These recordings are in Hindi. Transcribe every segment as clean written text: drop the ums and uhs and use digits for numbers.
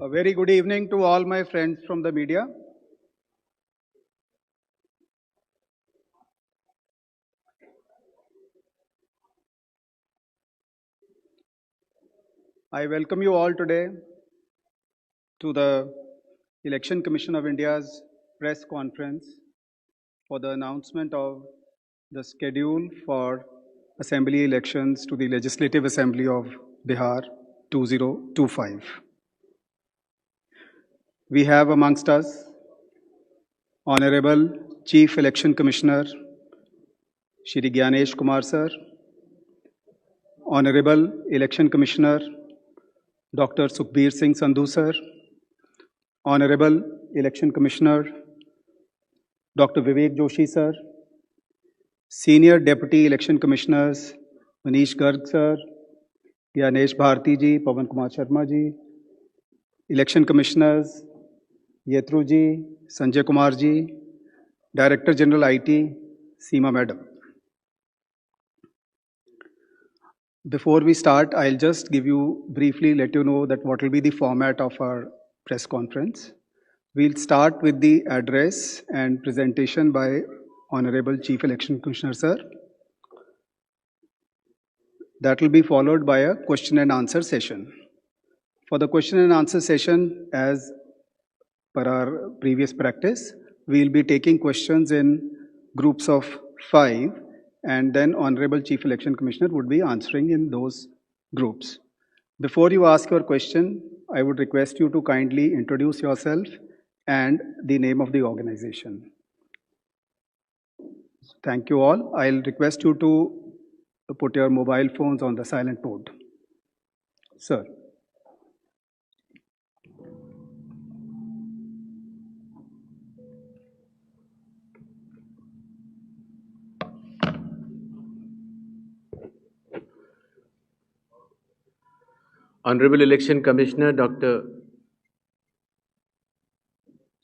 A very good evening to all my friends from the media. I welcome you all today to the Election Commission of India's press conference for the announcement of the schedule for assembly elections to the Legislative Assembly of Bihar 2025. We have amongst us Honorable Chief Election Commissioner Shri Gyanesh Kumar Sir, Honorable Election Commissioner Dr. Sukhbir Singh Sandhu Sir, Honorable Election Commissioner Dr. Vivek Joshi Sir, Senior Deputy Election Commissioners Manish Garg Sir, Gyanesh Bharti Ji, Pawan Kumar Sharma Ji, Election Commissioners Yetru Ji, Sanjay Kumar Ji, Director General IT, Seema Madam. Before we start, I'll just briefly let you know that what will be the format of our press conference. We'll start with the address and presentation by Honorable Chief Election Commissioner Sir. That will be followed by a question and answer session. For the question and answer session, as per our previous practice, we'll be taking questions in groups of 5, and then Honorable Chief Election Commissioner would be answering in those groups. Before you ask your question, I would request you to kindly introduce yourself and the name of the organization. Thank you all. I'll request you to put your mobile phones on the silent mode. Sir. Honorable Election Commissioner Dr.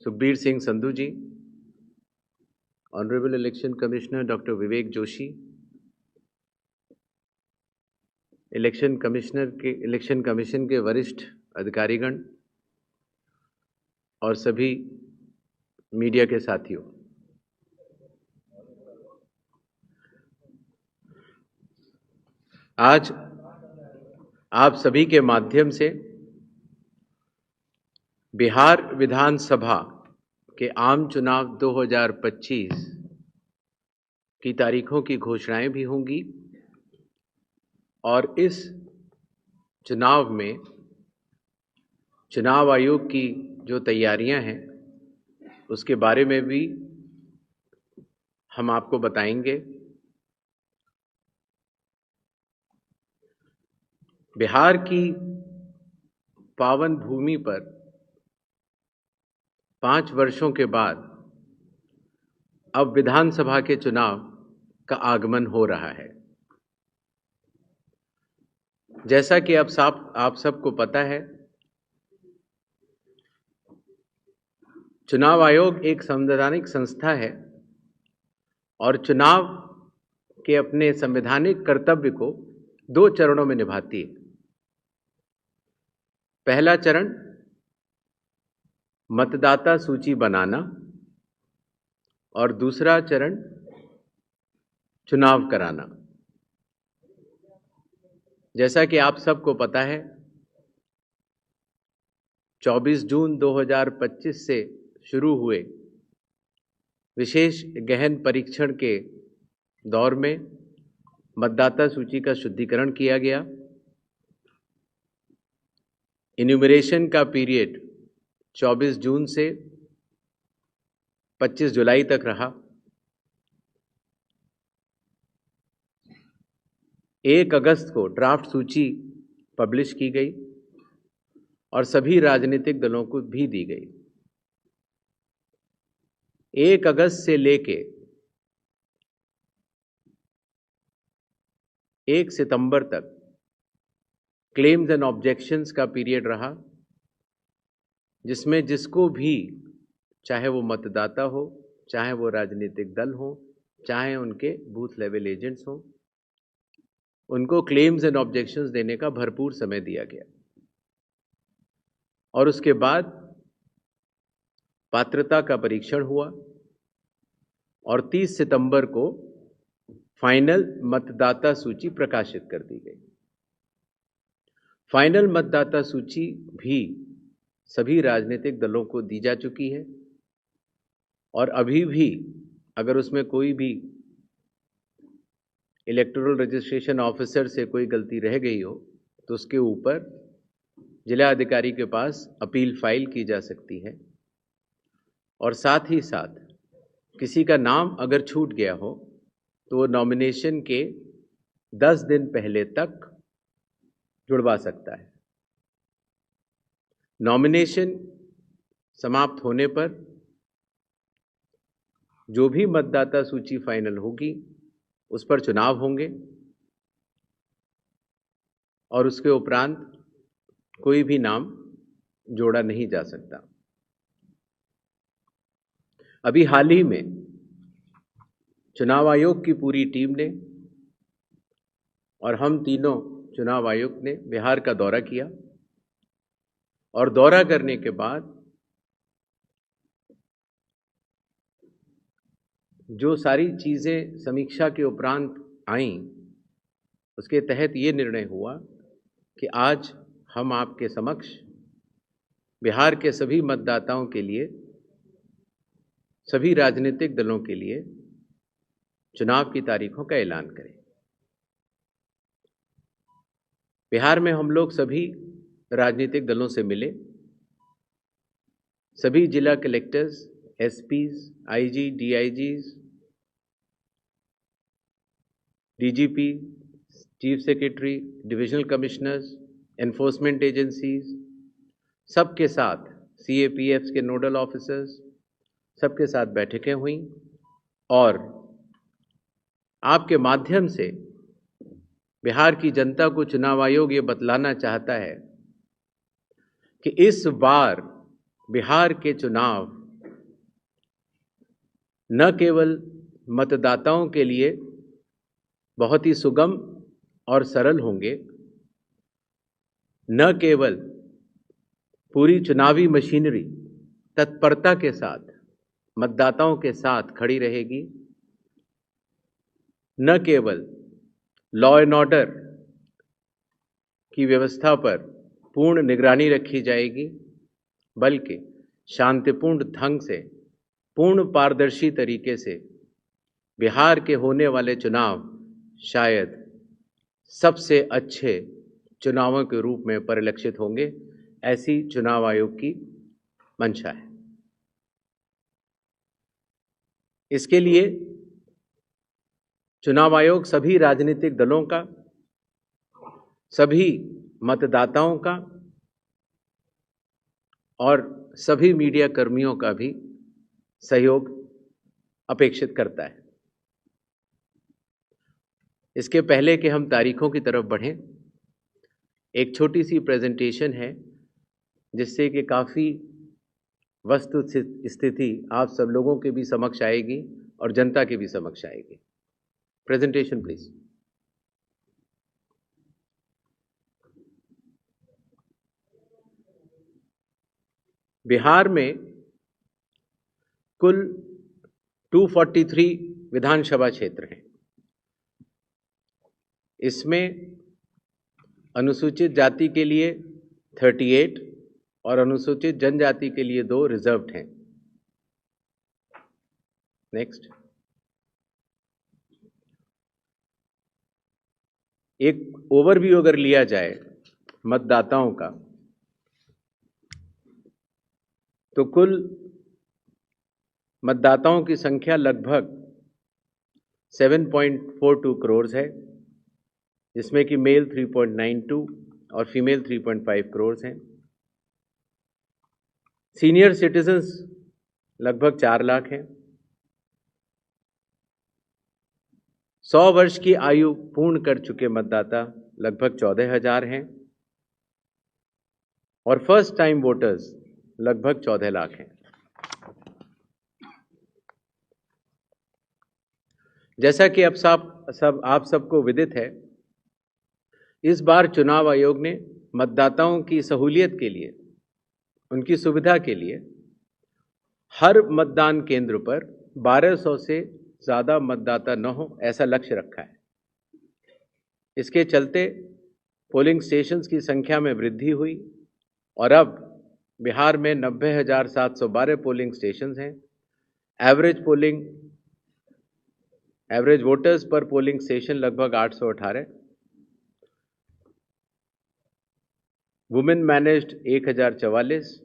Sukhbir Singh Sandhu Ji, Honorable Election Commissioner Dr. Vivek Joshi, election commission के वरिष्ठ अधिकारीगण और सभी मीडिया के साथियों, आज आप सभी के माध्यम से बिहार विधानसभा के आम चुनाव 2025 की तारीखों की घोषणाएं भी होंगी और इस चुनाव में चुनाव आयोग की जो तैयारियां हैं उसके बारे में भी हम आपको बताएंगे। बिहार की पावन भूमि पर 5 वर्षों के बाद अब विधानसभा के चुनाव का आगमन हो रहा है। जैसा कि आप सबको पता है, चुनाव आयोग एक संवैधानिक संस्था है और चुनाव के अपने संवैधानिक कर्तव्य को 2 चरणों में निभाती है। पहला चरण मतदाता सूची बनाना और दूसरा चरण चुनाव कराना। जैसा कि आप सबको पता है, 24 जून 2025 से शुरू हुए विशेष गहन परीक्षण के दौर में मतदाता सूची का शुद्धिकरण किया गया। इन्यूमरेशन का पीरियड 24 जून से 25 जुलाई तक रहा। 1 अगस्त को ड्राफ्ट सूची पब्लिश की गई और सभी राजनीतिक दलों को भी दी गई। 1 अगस्त से लेके 1 सितंबर तक क्लेम्स एंड ऑब्जेक्शंस का पीरियड रहा, जिसमें जिसको भी, चाहे वो मतदाता हो, चाहे वो राजनीतिक दल हो, चाहे उनके बूथ लेवल एजेंट्स हो, उनको क्लेम्स एंड ऑब्जेक्शंस देने का भरपूर समय दिया गया। और उसके बाद पात्रता का परीक्षण हुआ और 30 सितंबर को फाइनल मतदाता सूची प्रकाशित कर दी गई। फाइनल मतदाता सूची भी सभी राजनीतिक दलों को दी जा चुकी है और अभी भी अगर उसमें कोई भी इलेक्टोरल रजिस्ट्रेशन ऑफिसर से कोई गलती रह गई हो तो उसके ऊपर जिला अधिकारी के पास अपील फाइल की जा सकती है और साथ ही साथ किसी का नाम अगर छूट गया हो तो वो नॉमिनेशन के 10 दिन पहले तक जुड़वा सकता है। नॉमिनेशन समाप्त होने पर जो भी मतदाता सूची फाइनल होगी उस पर चुनाव होंगे और उसके उपरांत कोई भी नाम जोड़ा नहीं जा सकता। अभी हाल ही में चुनाव आयोग की पूरी टीम ने और हम तीनों चुनाव आयुक्त ने बिहार का दौरा किया और दौरा करने के बाद जो सारी चीज़ें समीक्षा के उपरांत आईं उसके तहत ये निर्णय हुआ कि आज हम आपके समक्ष बिहार के सभी मतदाताओं के लिए, सभी राजनीतिक दलों के लिए चुनाव की तारीखों का ऐलान करें। बिहार में हम लोग सभी राजनीतिक दलों से मिले, सभी जिला collectors, SPs, IG, DIGs, DGP, chief secretary, divisional commissioners, enforcement agencies, सबके साथ सीएपीएफ के नोडल ऑफिसर्स, सबके साथ बैठकें हुई और आपके माध्यम से बिहार की जनता को चुनाव आयोग ये बतलाना चाहता है कि इस बार बिहार के चुनाव न केवल मतदाताओं के लिए बहुत ही सुगम और सरल होंगे, न केवल पूरी चुनावी मशीनरी तत्परता के साथ मतदाताओं के साथ खड़ी रहेगी, न केवल लॉ एंड ऑर्डर की व्यवस्था पर पूर्ण निगरानी रखी जाएगी, बल्कि शांतिपूर्ण ढंग से, पूर्ण पारदर्शी तरीके से बिहार के होने वाले चुनाव शायद सबसे अच्छे चुनावों के रूप में परिलक्षित होंगे, ऐसी चुनाव आयोग की मंशा है। इसके लिए चुनाव आयोग सभी राजनीतिक दलों का, सभी मतदाताओं का और सभी मीडिया कर्मियों का भी सहयोग अपेक्षित करता है। इसके पहले कि हम तारीखों की तरफ बढ़ें, एक छोटी सी प्रेजेंटेशन है जिससे कि काफ़ी वस्तु स्थिति आप सब लोगों के भी समक्ष आएगी और जनता के भी समक्ष आएगी। Presentation please. बिहार में कुल 243 विधानसभा क्षेत्र हैं। इसमें अनुसूचित जाति के लिए 38 और अनुसूचित जनजाति के लिए 2 रिजर्व्ड हैं। नेक्स्ट। एक ओवरव्यू अगर लिया जाए मतदाताओं का, तो कुल मतदाताओं की संख्या लगभग 7.42 करोड़ है, जिसमें कि मेल 3.92 और फीमेल 3.5 करोड़ हैं। सीनियर सिटीजन्स लगभग 4 लाख हैं। 100 वर्ष की आयु पूर्ण कर चुके मतदाता लगभग 14,000 हैं और फर्स्ट टाइम वोटर्स लगभग 14 लाख हैं। जैसा कि अब आप सबको विदित है, इस बार चुनाव आयोग ने मतदाताओं की सहूलियत के लिए उनकी सुविधा के लिए हर मतदान केंद्र पर 1200 से ज़्यादा मतदाता न हो, ऐसा लक्ष्य रखा है। इसके चलते पोलिंग स्टेशंस की संख्या में वृद्धि हुई और अब बिहार में 90,712 पोलिंग स्टेशंस हैं। एवरेज वोटर्स पर पोलिंग स्टेशन लगभग 818, वुमेन मैनेज्ड 1044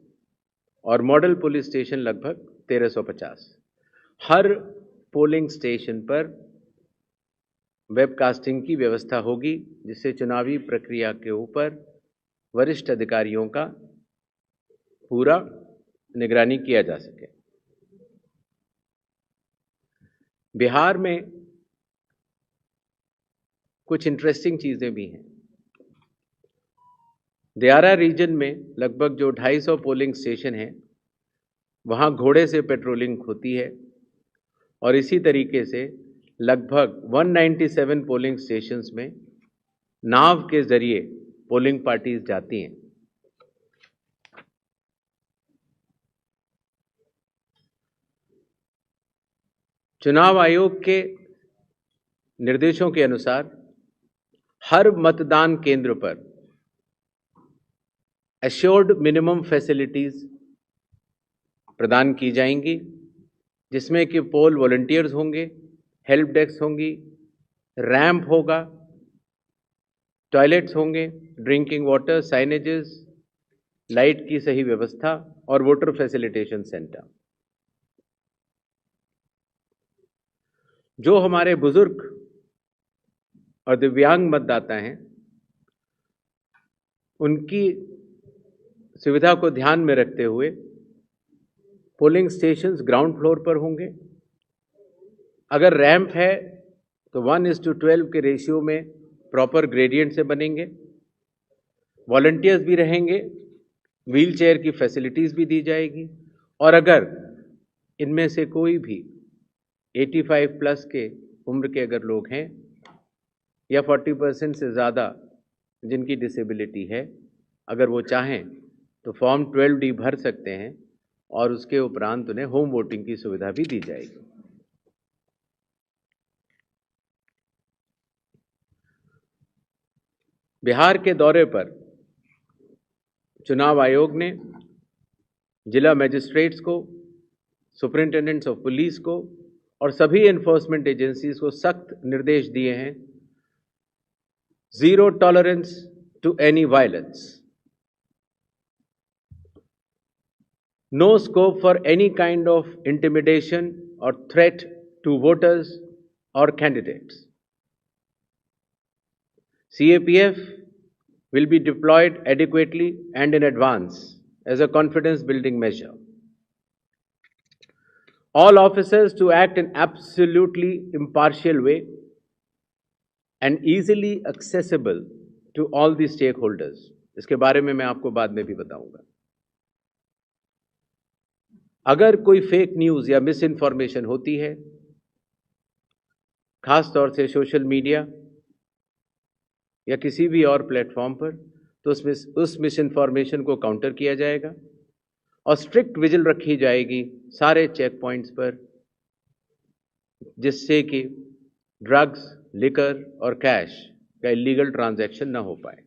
और मॉडल पुलिस स्टेशन लगभग 1350। हर पोलिंग स्टेशन पर वेबकास्टिंग की व्यवस्था होगी, जिससे चुनावी प्रक्रिया के ऊपर वरिष्ठ अधिकारियों का पूरा निगरानी किया जा सके। बिहार में कुछ इंटरेस्टिंग चीज़ें भी हैं। दियारा रीजन में लगभग जो 250 पोलिंग स्टेशन हैं, वहाँ घोड़े से पेट्रोलिंग होती है और इसी तरीके से लगभग 197 पोलिंग स्टेशंस में नाव के जरिए पोलिंग पार्टीज जाती हैं। चुनाव आयोग के निर्देशों के अनुसार हर मतदान केंद्र पर एश्योर्ड मिनिमम फैसिलिटीज प्रदान की जाएंगी, जिसमें कि पोल वॉलंटियर्स होंगे, हेल्प डेस्क होंगी, रैंप होगा, टॉयलेट्स होंगे, ड्रिंकिंग वाटर, साइनेजेस, लाइट की सही व्यवस्था और वोटर फैसिलिटेशन सेंटर। जो हमारे बुजुर्ग और दिव्यांग मतदाता हैं, उनकी सुविधा को ध्यान में रखते हुए पोलिंग स्टेशंस ग्राउंड फ्लोर पर होंगे। अगर रैंप है तो 1:12 के रेशियो में प्रॉपर ग्रेडियंट से बनेंगे। वॉलंटियर्स भी रहेंगे, व्हील चेयर की फैसिलिटीज़ भी दी जाएगी और अगर इनमें से कोई भी 85 प्लस के उम्र के अगर लोग हैं या 40% से ज़्यादा जिनकी डिसेबिलिटी है, अगर वो चाहें तो फॉर्म 12D भर सकते हैं और उसके उपरांत उन्हें होम वोटिंग की सुविधा भी दी जाएगी। बिहार के दौरे पर चुनाव आयोग ने जिला मजिस्ट्रेट्स को, सुपरिंटेंडेंट्स ऑफ पुलिस को और सभी एनफोर्समेंट एजेंसीज को सख्त निर्देश दिए हैं, zero tolerance to any violence, no scope for any kind of intimidation or threat to voters or candidates. CAPF will be deployed adequately and in advance as a confidence building measure. All officers to act in absolutely impartial way and easily accessible to all the stakeholders. इसके बारे में मैं आपको बाद में भी बताऊंगा। अगर कोई फेक न्यूज़ या मिस इन्फॉर्मेशन होती है, खास तौर से सोशल मीडिया या किसी भी और प्लेटफॉर्म पर, तो उस मिस इन्फॉर्मेशन को काउंटर किया जाएगा और स्ट्रिक्ट विजिल रखी जाएगी सारे चेक पॉइंट्स पर, जिससे कि ड्रग्स, लिकर और कैश का इलीगल ट्रांजैक्शन न हो पाए।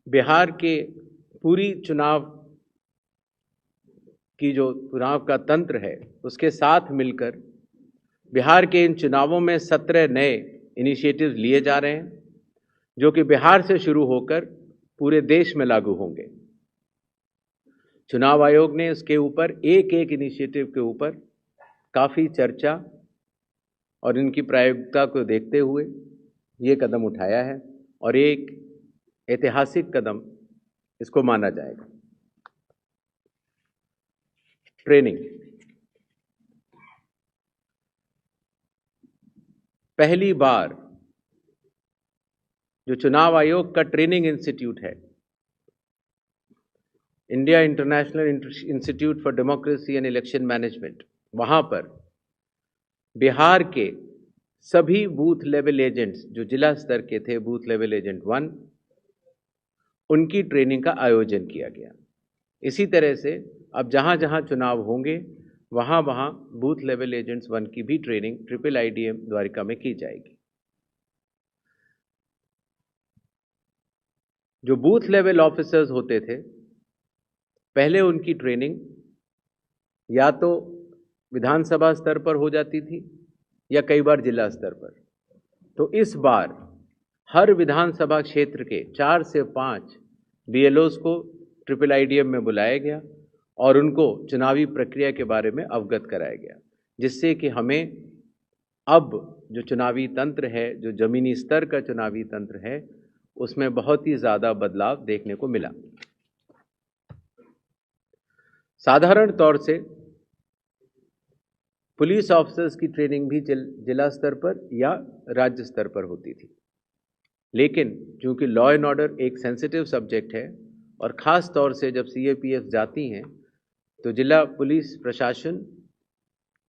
बिहार के पूरी चुनाव का तंत्र है, उसके साथ मिलकर बिहार के इन चुनावों में 17 नए इनिशिएटिव्स लिए जा रहे हैं, जो कि बिहार से शुरू होकर पूरे देश में लागू होंगे। चुनाव आयोग ने इसके ऊपर एक इनिशिएटिव के ऊपर काफ़ी चर्चा और इनकी प्रायोगिकता को देखते हुए ये कदम उठाया है और एक ऐतिहासिक कदम इसको माना जाएगा। ट्रेनिंग, पहली बार जो चुनाव आयोग का ट्रेनिंग इंस्टीट्यूट है, India international institute for democracy and election management, वहां पर बिहार के सभी बूथ लेवल एजेंट्स जो जिला स्तर के थे, बूथ लेवल एजेंट 1, उनकी ट्रेनिंग का आयोजन किया गया। इसी तरह से अब जहाँ जहाँ चुनाव होंगे वहाँ वहाँ बूथ लेवल एजेंट्स 1 की भी ट्रेनिंग IIIDM द्वारिका में की जाएगी। जो बूथ लेवल ऑफिसर्स होते थे, पहले उनकी ट्रेनिंग या तो विधानसभा स्तर पर हो जाती थी या कई बार जिला स्तर पर। तो इस बार हर विधानसभा क्षेत्र के 4 से 5 BLOs को IIIDM में बुलाया गया और उनको चुनावी प्रक्रिया के बारे में अवगत कराया गया, जिससे कि हमें अब जो चुनावी तंत्र है, जो जमीनी स्तर का चुनावी तंत्र है, उसमें बहुत ही ज़्यादा बदलाव देखने को मिला। साधारण तौर से पुलिस ऑफिसर्स की ट्रेनिंग भी जिला स्तर पर या राज्य स्तर पर होती थी, लेकिन चूंकि लॉ एंड ऑर्डर एक सेंसिटिव सब्जेक्ट है और ख़ास तौर से जब CAPF जाती हैं तो जिला पुलिस प्रशासन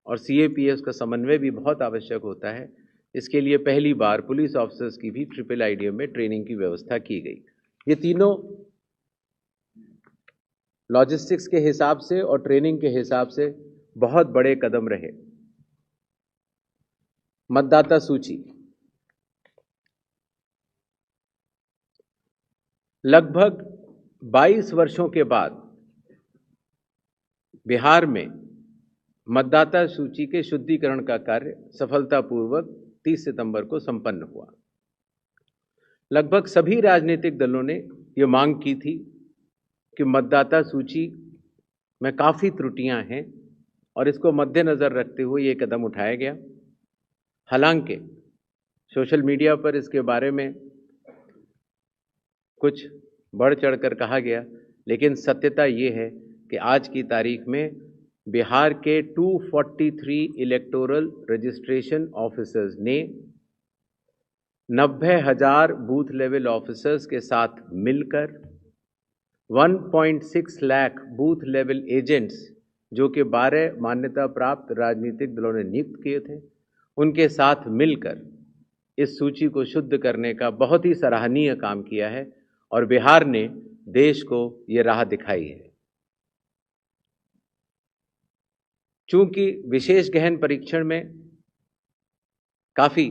और CAPF का समन्वय भी बहुत आवश्यक होता है। इसके लिए पहली बार पुलिस ऑफिसर्स की भी IIIDM में ट्रेनिंग की व्यवस्था की गई। ये तीनों लॉजिस्टिक्स के हिसाब से और ट्रेनिंग के हिसाब से बहुत बड़े कदम रहे। मतदाता सूची लगभग 22 वर्षों के बाद बिहार में मतदाता सूची के शुद्धिकरण का कार्य सफलतापूर्वक 30 सितंबर को संपन्न हुआ। लगभग सभी राजनीतिक दलों ने ये मांग की थी कि मतदाता सूची में काफ़ी त्रुटियां हैं और इसको मद्देनज़र रखते हुए ये कदम उठाया गया। हालांकि सोशल मीडिया पर इसके बारे में कुछ बढ़ चढ़कर कहा गया, लेकिन सत्यता ये है कि आज की तारीख में बिहार के 243 इलेक्टोरल रजिस्ट्रेशन ऑफिसर्स ने 90,000 बूथ लेवल ऑफिसर्स के साथ मिलकर 1.6 लाख बूथ लेवल एजेंट्स, जो कि 12 मान्यता प्राप्त राजनीतिक दलों ने नियुक्त किए थे, उनके साथ मिलकर इस सूची को शुद्ध करने का बहुत ही सराहनीय काम किया है और बिहार ने देश को ये राह दिखाई है। चूंकि विशेष गहन परीक्षण में काफ़ी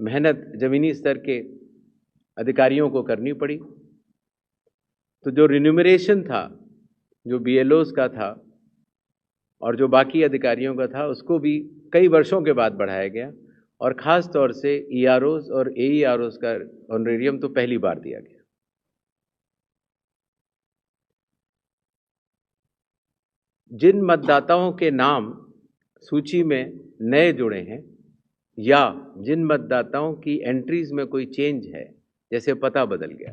मेहनत जमीनी स्तर के अधिकारियों को करनी पड़ी, तो जो रिन्यूमरेशन था, जो BLOs का था और जो बाकी अधिकारियों का था, उसको भी कई वर्षों के बाद बढ़ाया गया और ख़ास तौर से EROs और AEROs का ऑनरेरियम तो पहली बार दिया गया। जिन मतदाताओं के नाम सूची में नए जुड़े हैं या जिन मतदाताओं की एंट्रीज में कोई चेंज है, जैसे पता बदल गया,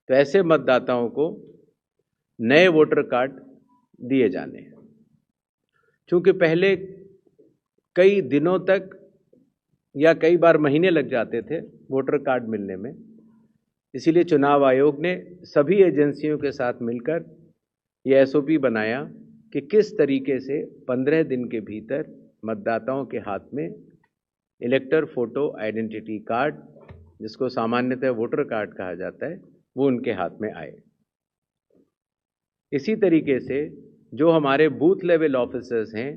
तो ऐसे मतदाताओं को नए वोटर कार्ड दिए जाने हैं। चूँकि पहले कई दिनों तक या कई बार महीने लग जाते थे वोटर कार्ड मिलने में, इसीलिए चुनाव आयोग ने सभी एजेंसियों के साथ मिलकर ये SOP बनाया कि किस तरीके से 15 दिन के भीतर मतदाताओं के हाथ में इलेक्टर फोटो आइडेंटिटी कार्ड, जिसको सामान्यतः वोटर कार्ड कहा जाता है, वो उनके हाथ में आए। इसी तरीके से जो हमारे बूथ लेवल ऑफिसर्स हैं,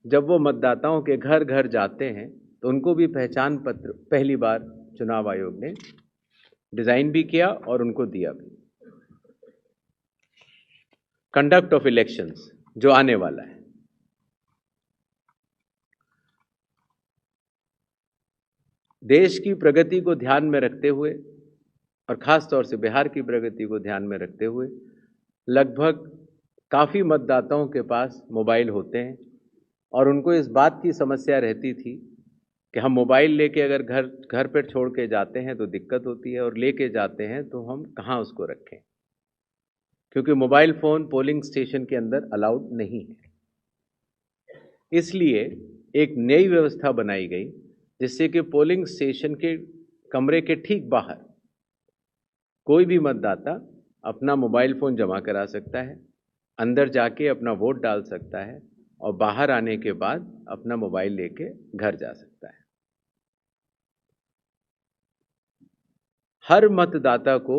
जब वो मतदाताओं के घर घर जाते हैं तो उनको भी पहचान पत्र पहली बार चुनाव आयोग ने डिज़ाइन भी किया और उनको दिया भी। कंडक्ट ऑफ इलेक्शंस जो आने वाला है, देश की प्रगति को ध्यान में रखते हुए और ख़ास तौर से बिहार की प्रगति को ध्यान में रखते हुए लगभग काफ़ी मतदाताओं के पास मोबाइल होते हैं और उनको इस बात की समस्या रहती थी कि हम मोबाइल लेके अगर घर पर छोड़ के जाते हैं तो दिक्कत होती है और लेके जाते हैं तो हम कहाँ उसको रखें, क्योंकि मोबाइल फ़ोन पोलिंग स्टेशन के अंदर अलाउड नहीं है। इसलिए एक नई व्यवस्था बनाई गई जिससे कि पोलिंग स्टेशन के कमरे के ठीक बाहर कोई भी मतदाता अपना मोबाइल फ़ोन जमा करा सकता है, अंदर जाके अपना वोट डाल सकता है और बाहर आने के बाद अपना मोबाइल लेके घर जा सकता है। हर मतदाता को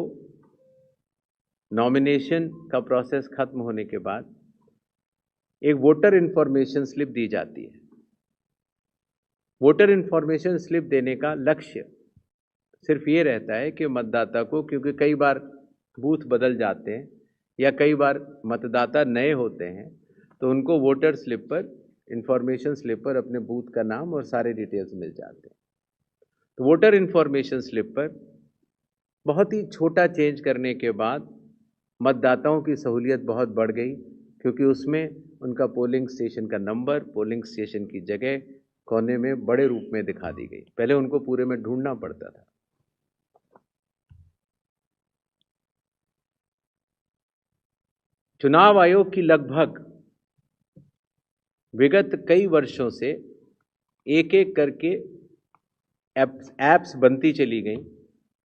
नॉमिनेशन का प्रोसेस खत्म होने के बाद एक वोटर इन्फॉर्मेशन स्लिप दी जाती है। वोटर इन्फॉर्मेशन स्लिप देने का लक्ष्य सिर्फ ये रहता है कि मतदाता को, क्योंकि कई बार बूथ बदल जाते हैं या कई बार मतदाता नए होते हैं, तो उनको वोटर स्लिप पर, इन्फॉर्मेशन स्लिप पर अपने बूथ का नाम और सारे डिटेल्स मिल जाते हैं। तो वोटर इन्फॉर्मेशन स्लिप पर बहुत ही छोटा चेंज करने के बाद मतदाताओं की सहूलियत बहुत बढ़ गई, क्योंकि उसमें उनका पोलिंग स्टेशन का नंबर, पोलिंग स्टेशन की जगह कोने में बड़े रूप में दिखा दी गई। पहले उनको पूरे में ढूंढना पड़ता था। चुनाव आयोग की लगभग विगत कई वर्षों से एक एक करके ऐप्स बनती चली गई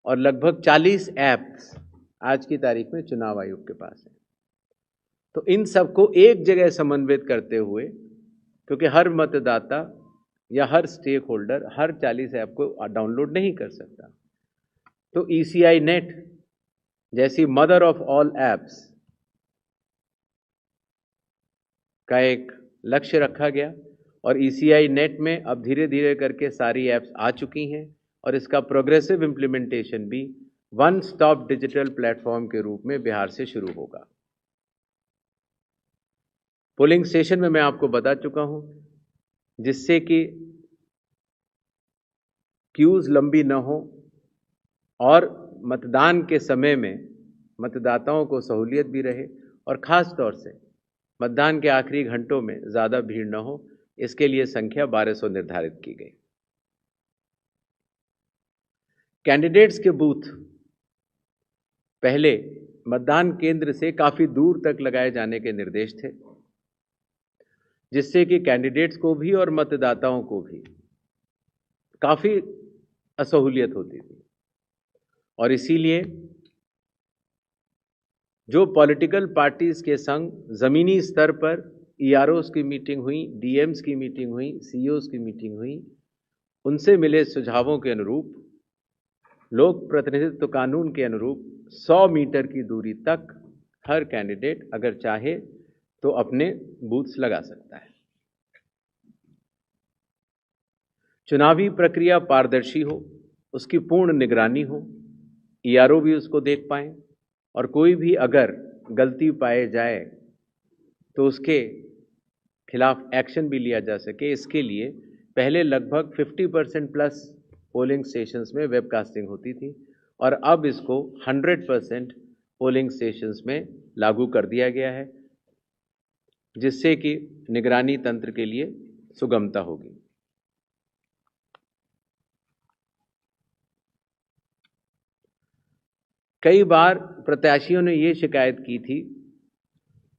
और लगभग 40 ऐप्स आज की तारीख में चुनाव आयोग के पास है। तो इन सबको एक जगह समन्वित करते हुए, क्योंकि हर मतदाता या हर स्टेक होल्डर हर 40 ऐप को डाउनलोड नहीं कर सकता, तो ECI नेट जैसी मदर ऑफ ऑल ऐप्स का एक लक्ष्य रखा गया और ECI नेट में अब धीरे धीरे करके सारी ऐप्स आ चुकी हैं और इसका प्रोग्रेसिव इम्प्लीमेंटेशन भी वन स्टॉप डिजिटल प्लेटफॉर्म के रूप में बिहार से शुरू होगा। पोलिंग स्टेशन में मैं आपको बता चुका हूं, जिससे कि क्यूज लंबी न हो और मतदान के समय में मतदाताओं को सहूलियत भी रहे और ख़ास तौर से मतदान के आखिरी घंटों में ज़्यादा भीड़ न हो, इसके लिए संख्या 1200 निर्धारित की गई। कैंडिडेट्स के बूथ पहले मतदान केंद्र से काफ़ी दूर तक लगाए जाने के निर्देश थे, जिससे कि कैंडिडेट्स को भी और मतदाताओं को भी काफ़ी असहूलियत होती थी। और इसीलिए जो पॉलिटिकल पार्टीज़ के संग ज़मीनी स्तर पर EROs की मीटिंग हुई, DMs की मीटिंग हुई, CEOs की मीटिंग हुई, उनसे मिले सुझावों के अनुरूप, लोक प्रतिनिधित्व कानून के अनुरूप 100 मीटर की दूरी तक हर कैंडिडेट अगर चाहे तो अपने बूथ्स लगा सकता है। चुनावी प्रक्रिया पारदर्शी हो, उसकी पूर्ण निगरानी हो, ERO भी उसको देख पाएं और कोई भी अगर गलती पाए जाए तो उसके खिलाफ एक्शन भी लिया जा सके। इसके लिए पहले लगभग 50% प्लस पोलिंग स्टेशंस में वेबकास्टिंग होती थी और अब इसको 100% पोलिंग स्टेशंस में लागू कर दिया गया है, जिससे कि निगरानी तंत्र के लिए सुगमता होगी। कई बार प्रत्याशियों ने ये शिकायत की थी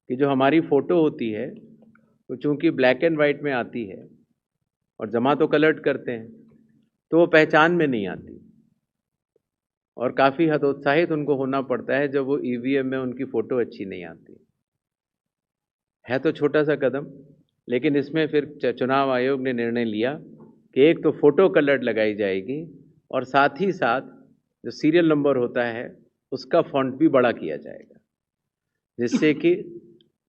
कि जो हमारी फ़ोटो होती है वो चूँकि ब्लैक एंड वाइट में आती है और जमा तो कलर करते हैं तो वो पहचान में नहीं आती और काफ़ी हतोत्साहित उनको होना पड़ता है जब वो EVM में उनकी फ़ोटो अच्छी नहीं आती है। तो छोटा सा कदम, लेकिन इसमें फिर चुनाव आयोग ने निर्णय लिया कि एक तो फ़ोटो कलर लगाई जाएगी और साथ ही साथ जो सीरियल नंबर होता है उसका फॉन्ट भी बड़ा किया जाएगा, जिससे कि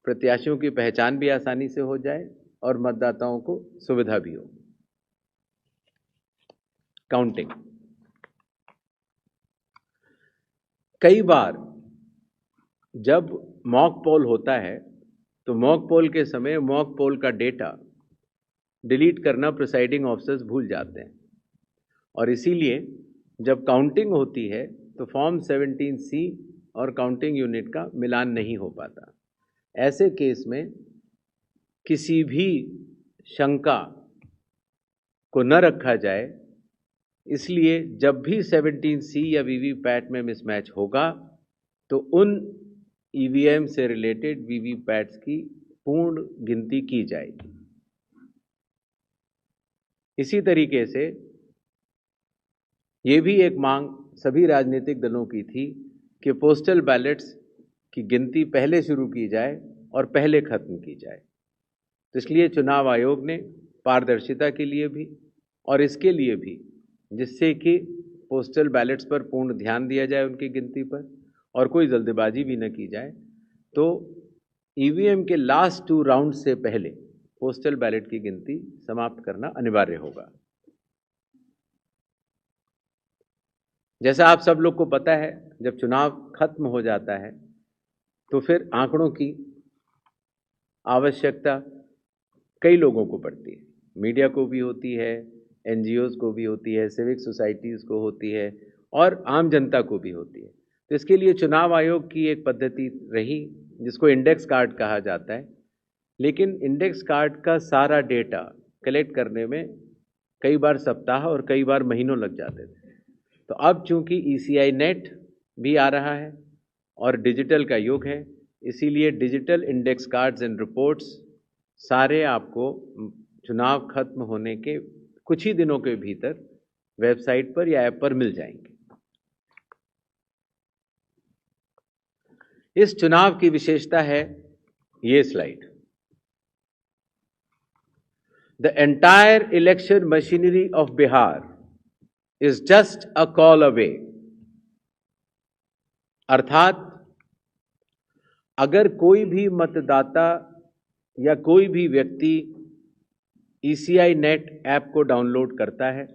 प्रत्याशियों की पहचान भी आसानी से हो जाए और मतदाताओं को सुविधा भी हो। काउंटिंग, कई बार जब मॉक पोल होता है तो मॉक पोल के समय मॉक पोल का डेटा डिलीट करना प्रिसाइडिंग ऑफिसर्स भूल जाते हैं और इसीलिए जब काउंटिंग होती है तो फॉर्म 17C और काउंटिंग यूनिट का मिलान नहीं हो पाता। ऐसे केस में किसी भी शंका को न रखा जाए, इसलिए जब भी 17C या वीवीपैट में मिसमैच होगा तो उन EVM से रिलेटेड वीवीपैट्स की पूर्ण गिनती की जाएगी। इसी तरीके से ये भी एक मांग सभी राजनीतिक दलों की थी कि पोस्टल बैलेट्स की गिनती पहले शुरू की जाए और पहले खत्म की जाए। तो इसलिए चुनाव आयोग ने पारदर्शिता के लिए भी और इसके लिए भी, जिससे कि पोस्टल बैलेट्स पर पूर्ण ध्यान दिया जाए उनकी गिनती पर, और कोई जल्दबाजी भी न की जाए, तो ईवीएम के लास्ट 2 राउंड से पहले पोस्टल बैलेट की गिनती समाप्त करना अनिवार्य होगा। जैसा आप सब लोग को पता है, जब चुनाव खत्म हो जाता है तो फिर आंकड़ों की आवश्यकता कई लोगों को पड़ती है, मीडिया को भी होती है, एनजीओज को भी होती है, सिविक सोसाइटीज़ को होती है और आम जनता को भी होती है। तो इसके लिए चुनाव आयोग की एक पद्धति रही जिसको इंडेक्स कार्ड कहा जाता है, लेकिन इंडेक्स कार्ड का सारा डेटा कलेक्ट करने में कई बार सप्ताह और कई बार महीनों लग जाते थे। तो अब चूंकि ECI नेट भी आ रहा है और डिजिटल का युग है, इसीलिए digital index cards and reports सारे आपको चुनाव खत्म होने के कुछ ही दिनों के भीतर वेबसाइट पर या ऐप पर मिल जाएंगे। इस चुनाव की विशेषता है ये slide. The entire election machinery of Bihar is just a call away. अर्थात अगर कोई भी मतदाता या कोई भी व्यक्ति ECI नेट ऐप को डाउनलोड करता है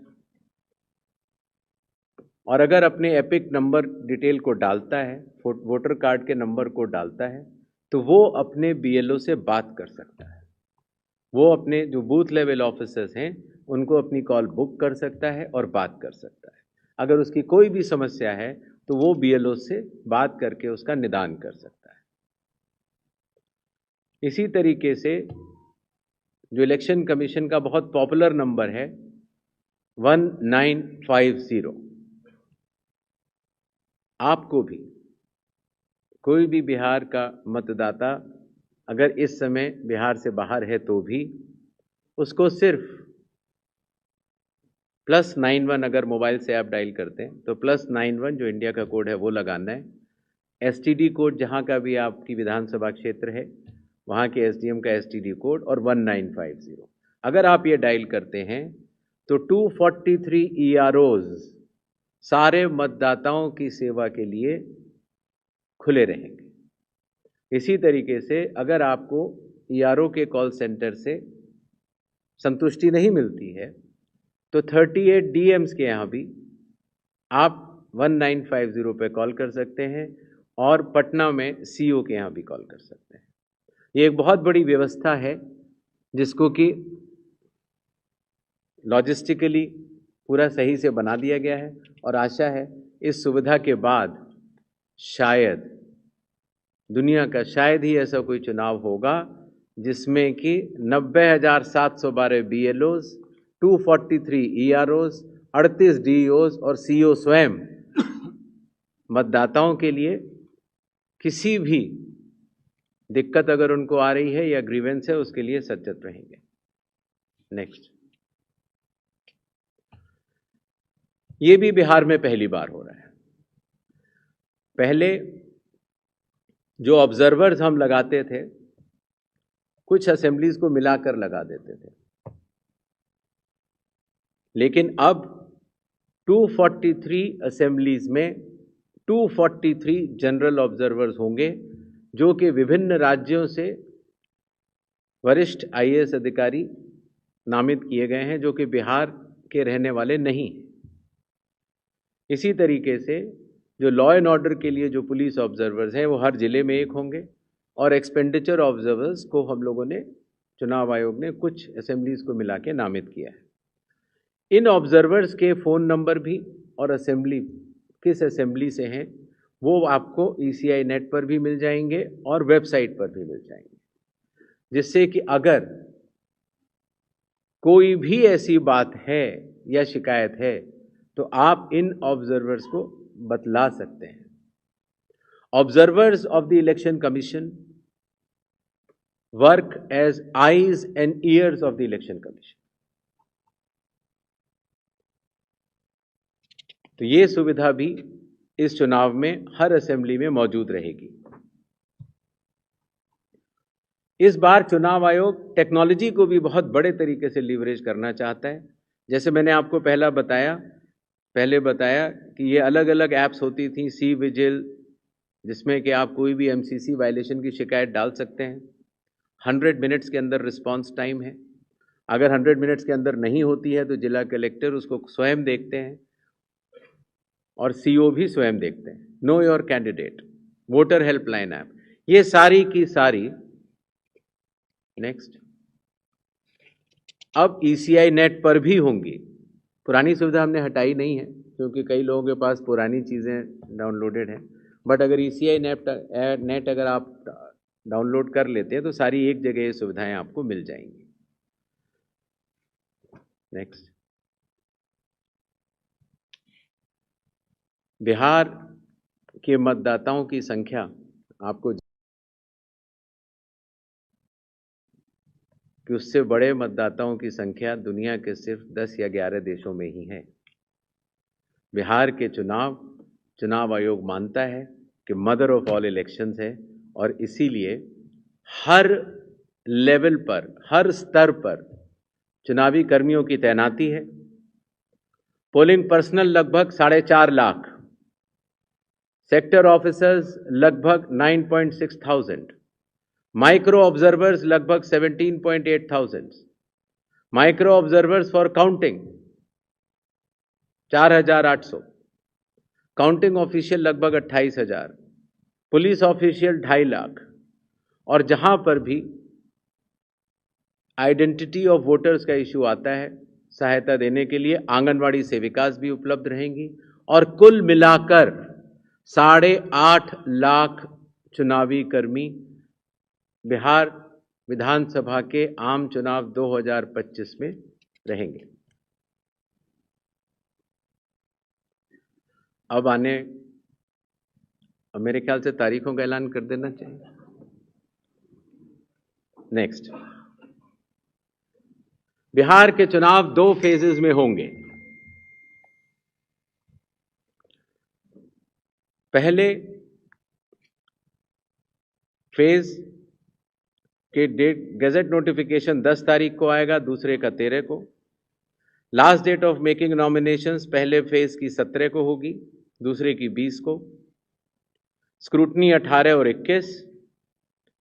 और अगर अपने एपिक नंबर डिटेल को डालता है, वोटर कार्ड के नंबर को डालता है, तो वो अपने BLO से बात कर सकता है। वो अपने जो बूथ लेवल ऑफिसर्स हैं उनको अपनी कॉल बुक कर सकता है और बात कर सकता है। अगर उसकी कोई भी समस्या है तो वो BLO से बात करके उसका निदान कर सकता है। इसी तरीके से जो इलेक्शन कमीशन का बहुत पॉपुलर नंबर है 1950, आपको भी कोई भी बिहार का मतदाता अगर इस समय बिहार से बाहर है तो भी उसको सिर्फ +91 अगर मोबाइल से आप डायल करते हैं तो +91 जो इंडिया का कोड है वो लगाना है। STD कोड जहां का भी आपकी विधानसभा क्षेत्र है वहां के SDM का STD कोड और 1950 अगर आप ये डायल करते हैं तो 243 EROs सारे मतदाताओं की सेवा के लिए खुले रहेंगे। इसी तरीके से अगर आपको ERO के कॉल सेंटर से संतुष्टि नहीं मिलती है तो 38 DMs के यहाँ भी आप 1950 पे कॉल कर सकते हैं और पटना में CO के यहाँ भी कॉल कर सकते हैं। ये एक बहुत बड़ी व्यवस्था है जिसको कि लॉजिस्टिकली पूरा सही से बना दिया गया है और आशा है इस सुविधा के बाद शायद दुनिया का शायद ही ऐसा कोई चुनाव होगा जिसमें कि 90,712 BLOs, 243 EROs, 38 DEOs और CO स्वयं मतदाताओं के लिए किसी भी दिक्कत अगर उनको आ रही है या ग्रीवेंस है उसके लिए सचेत रहेंगे। नेक्स्ट, ये भी बिहार में पहली बार हो रहा है। पहले जो ऑब्जर्वर्स हम लगाते थे कुछ असेंबलीज को मिलाकर लगा देते थे, लेकिन अब 243 असेंबलीज में 243 जनरल ऑब्जर्वर्स होंगे जो कि विभिन्न राज्यों से वरिष्ठ IAS अधिकारी नामित किए गए हैं जो कि बिहार के रहने वाले नहीं हैं। इसी तरीके से जो लॉ एंड ऑर्डर के लिए जो पुलिस ऑब्जर्वर्स हैं वो हर जिले में एक होंगे और एक्सपेंडिचर ऑब्जर्वर्स को हम लोगों ने चुनाव आयोग ने कुछ असेंबलीज को मिला के नामित किया है। इन ऑब्जर्वर्स के फ़ोन नंबर भी और असेंबली किस असेंबली से हैं वो आपको ECI नेट पर भी मिल जाएंगे और वेबसाइट पर भी मिल जाएंगे, जिससे कि अगर कोई भी ऐसी बात है या शिकायत है तो आप इन ऑब्जर्वर्स को बतला सकते हैं। Observers of the election commission work as eyes and ears of the election commission. तो ये सुविधा भी इस चुनाव में हर असेंबली में मौजूद रहेगी। इस बार चुनाव आयोग टेक्नोलॉजी को भी बहुत बड़े तरीके से लीवरेज करना चाहता है। जैसे मैंने आपको पहला बताया पहले बताया कि ये अलग अलग ऐप्स होती थी, सी विजिल, जिसमें कि आप कोई भी एमसीसी वायलेशन की शिकायत डाल सकते हैं। 100 मिनट्स के अंदर रिस्पांस टाइम है। अगर 100 मिनट्स के अंदर नहीं होती है तो जिला कलेक्टर उसको स्वयं देखते हैं और सीओ भी स्वयं देखते हैं। Know your candidate, voter helpline app, ये सारी की सारी। नेक्स्ट, अब ईसीआई नेट पर भी होंगी। पुरानी सुविधा हमने हटाई नहीं है क्योंकि कई लोगों के पास पुरानी चीज़ें डाउनलोडेड हैं, बट अगर ईसीआई नेट अगर आप डाउनलोड कर लेते हैं तो सारी एक जगह ये सुविधाएं आपको मिल जाएंगी। नेक्स्ट, बिहार के मतदाताओं की संख्या आपको कि उससे बड़े मतदाताओं की संख्या दुनिया के सिर्फ 10 या 11 देशों में ही है। बिहार के चुनाव आयोग मानता है कि मदर ऑफ ऑल इलेक्शंस है और इसीलिए हर लेवल पर, हर स्तर पर चुनावी कर्मियों की तैनाती है। पोलिंग पर्सनल लगभग 4.5 लाख, सेक्टर ऑफिसर्स लगभग 9.6,000, माइक्रो ऑब्जर्वर्स लगभग 17.8,000, micro observers for counting 4,800, counting official लगभग 28,000, पुलिस ऑफिशियल 2.5 लाख, और जहां पर भी आइडेंटिटी ऑफ वोटर्स का इशू आता है, सहायता देने के लिए आंगनवाड़ी सेविकास भी उपलब्ध रहेंगी और कुल मिलाकर 8.5 लाख चुनावी कर्मी बिहार विधानसभा के आम चुनाव 2025 में रहेंगे। अब मेरे ख्याल से तारीखों का ऐलान कर देना चाहिए। नेक्स्ट, बिहार के चुनाव 2 फेजेस में होंगे। पहले फेज के डेट गैजेट नोटिफिकेशन 10 तारीख को आएगा, दूसरे का 13 को। Last date of making nominations पहले फेज की 17 को होगी, दूसरे की 20 को। स्क्रूटनी 18 और 21।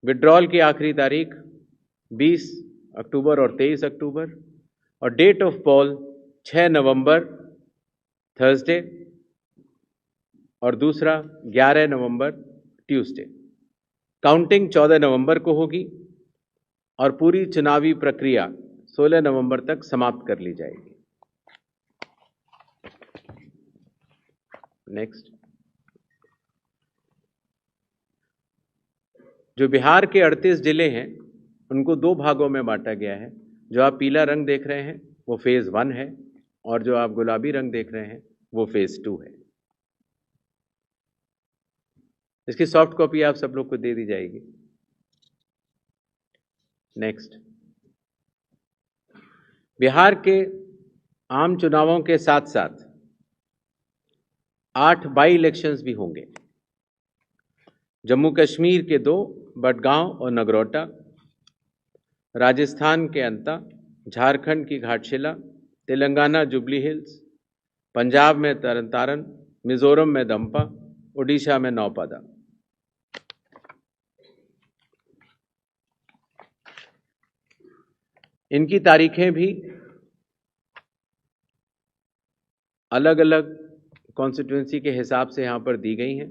विड्रॉल की आखिरी तारीख 20 अक्टूबर और 23 अक्टूबर, और date of poll 6 November Thursday और दूसरा 11 नवंबर ट्यूसडे। काउंटिंग 14 नवंबर को होगी और पूरी चुनावी प्रक्रिया 16 नवंबर तक समाप्त कर ली जाएगी। नेक्स्ट, जो बिहार के 38 जिले हैं उनको 2 भागों में बांटा गया है। जो आप पीला रंग देख रहे हैं वो फेज 1 है और जो आप गुलाबी रंग देख रहे हैं वो फेज 2 है। इसकी सॉफ्ट कॉपी आप सब लोग को दे दी जाएगी। नेक्स्ट, बिहार के आम चुनावों के साथ साथ 8 बाई इलेक्शंस भी होंगे। जम्मू कश्मीर के 2, बडगांव और नगरोटा, राजस्थान के अंता, झारखंड की घाटशिला, तेलंगाना जुबली हिल्स, पंजाब में तरन तारन, मिजोरम में दंपा, उड़ीसा में नौपादा। इनकी तारीखें भी अलग अलग कॉन्स्टिट्यूंसी के हिसाब से यहां पर दी गई हैं।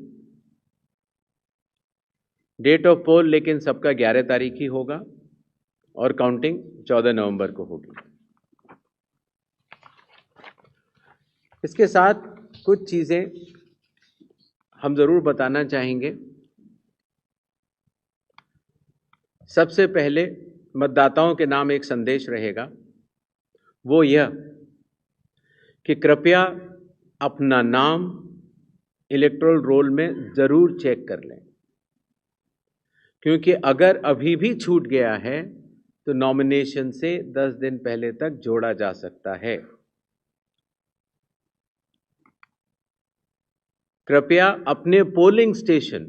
डेट ऑफ पोल लेकिन सबका 11 तारीख ही होगा और काउंटिंग 14 नवंबर को होगी। इसके साथ कुछ चीजें हम जरूर बताना चाहेंगे। सबसे पहले मतदाताओं के नाम एक संदेश रहेगा, वो यह कि कृपया अपना नाम इलेक्टोरल रोल में जरूर चेक कर लें, क्योंकि अगर अभी भी छूट गया है तो नॉमिनेशन से 10 दिन पहले तक जोड़ा जा सकता है। कृपया अपने पोलिंग स्टेशन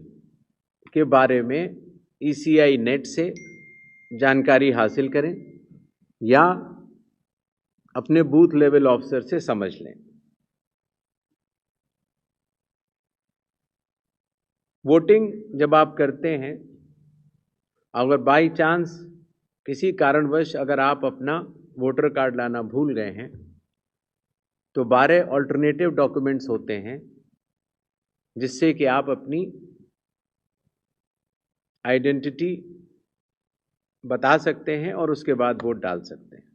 के बारे में ईसीआई नेट से जानकारी हासिल करें या अपने बूथ लेवल ऑफिसर से समझ लें। वोटिंग जब आप करते हैं, अगर बाई चांस किसी कारणवश अगर आप अपना वोटर कार्ड लाना भूल गए हैं, तो 12 ऑल्टरनेटिव डॉक्यूमेंट्स होते हैं जिससे कि आप अपनी आइडेंटिटी बता सकते हैं और उसके बाद वोट डाल सकते हैं।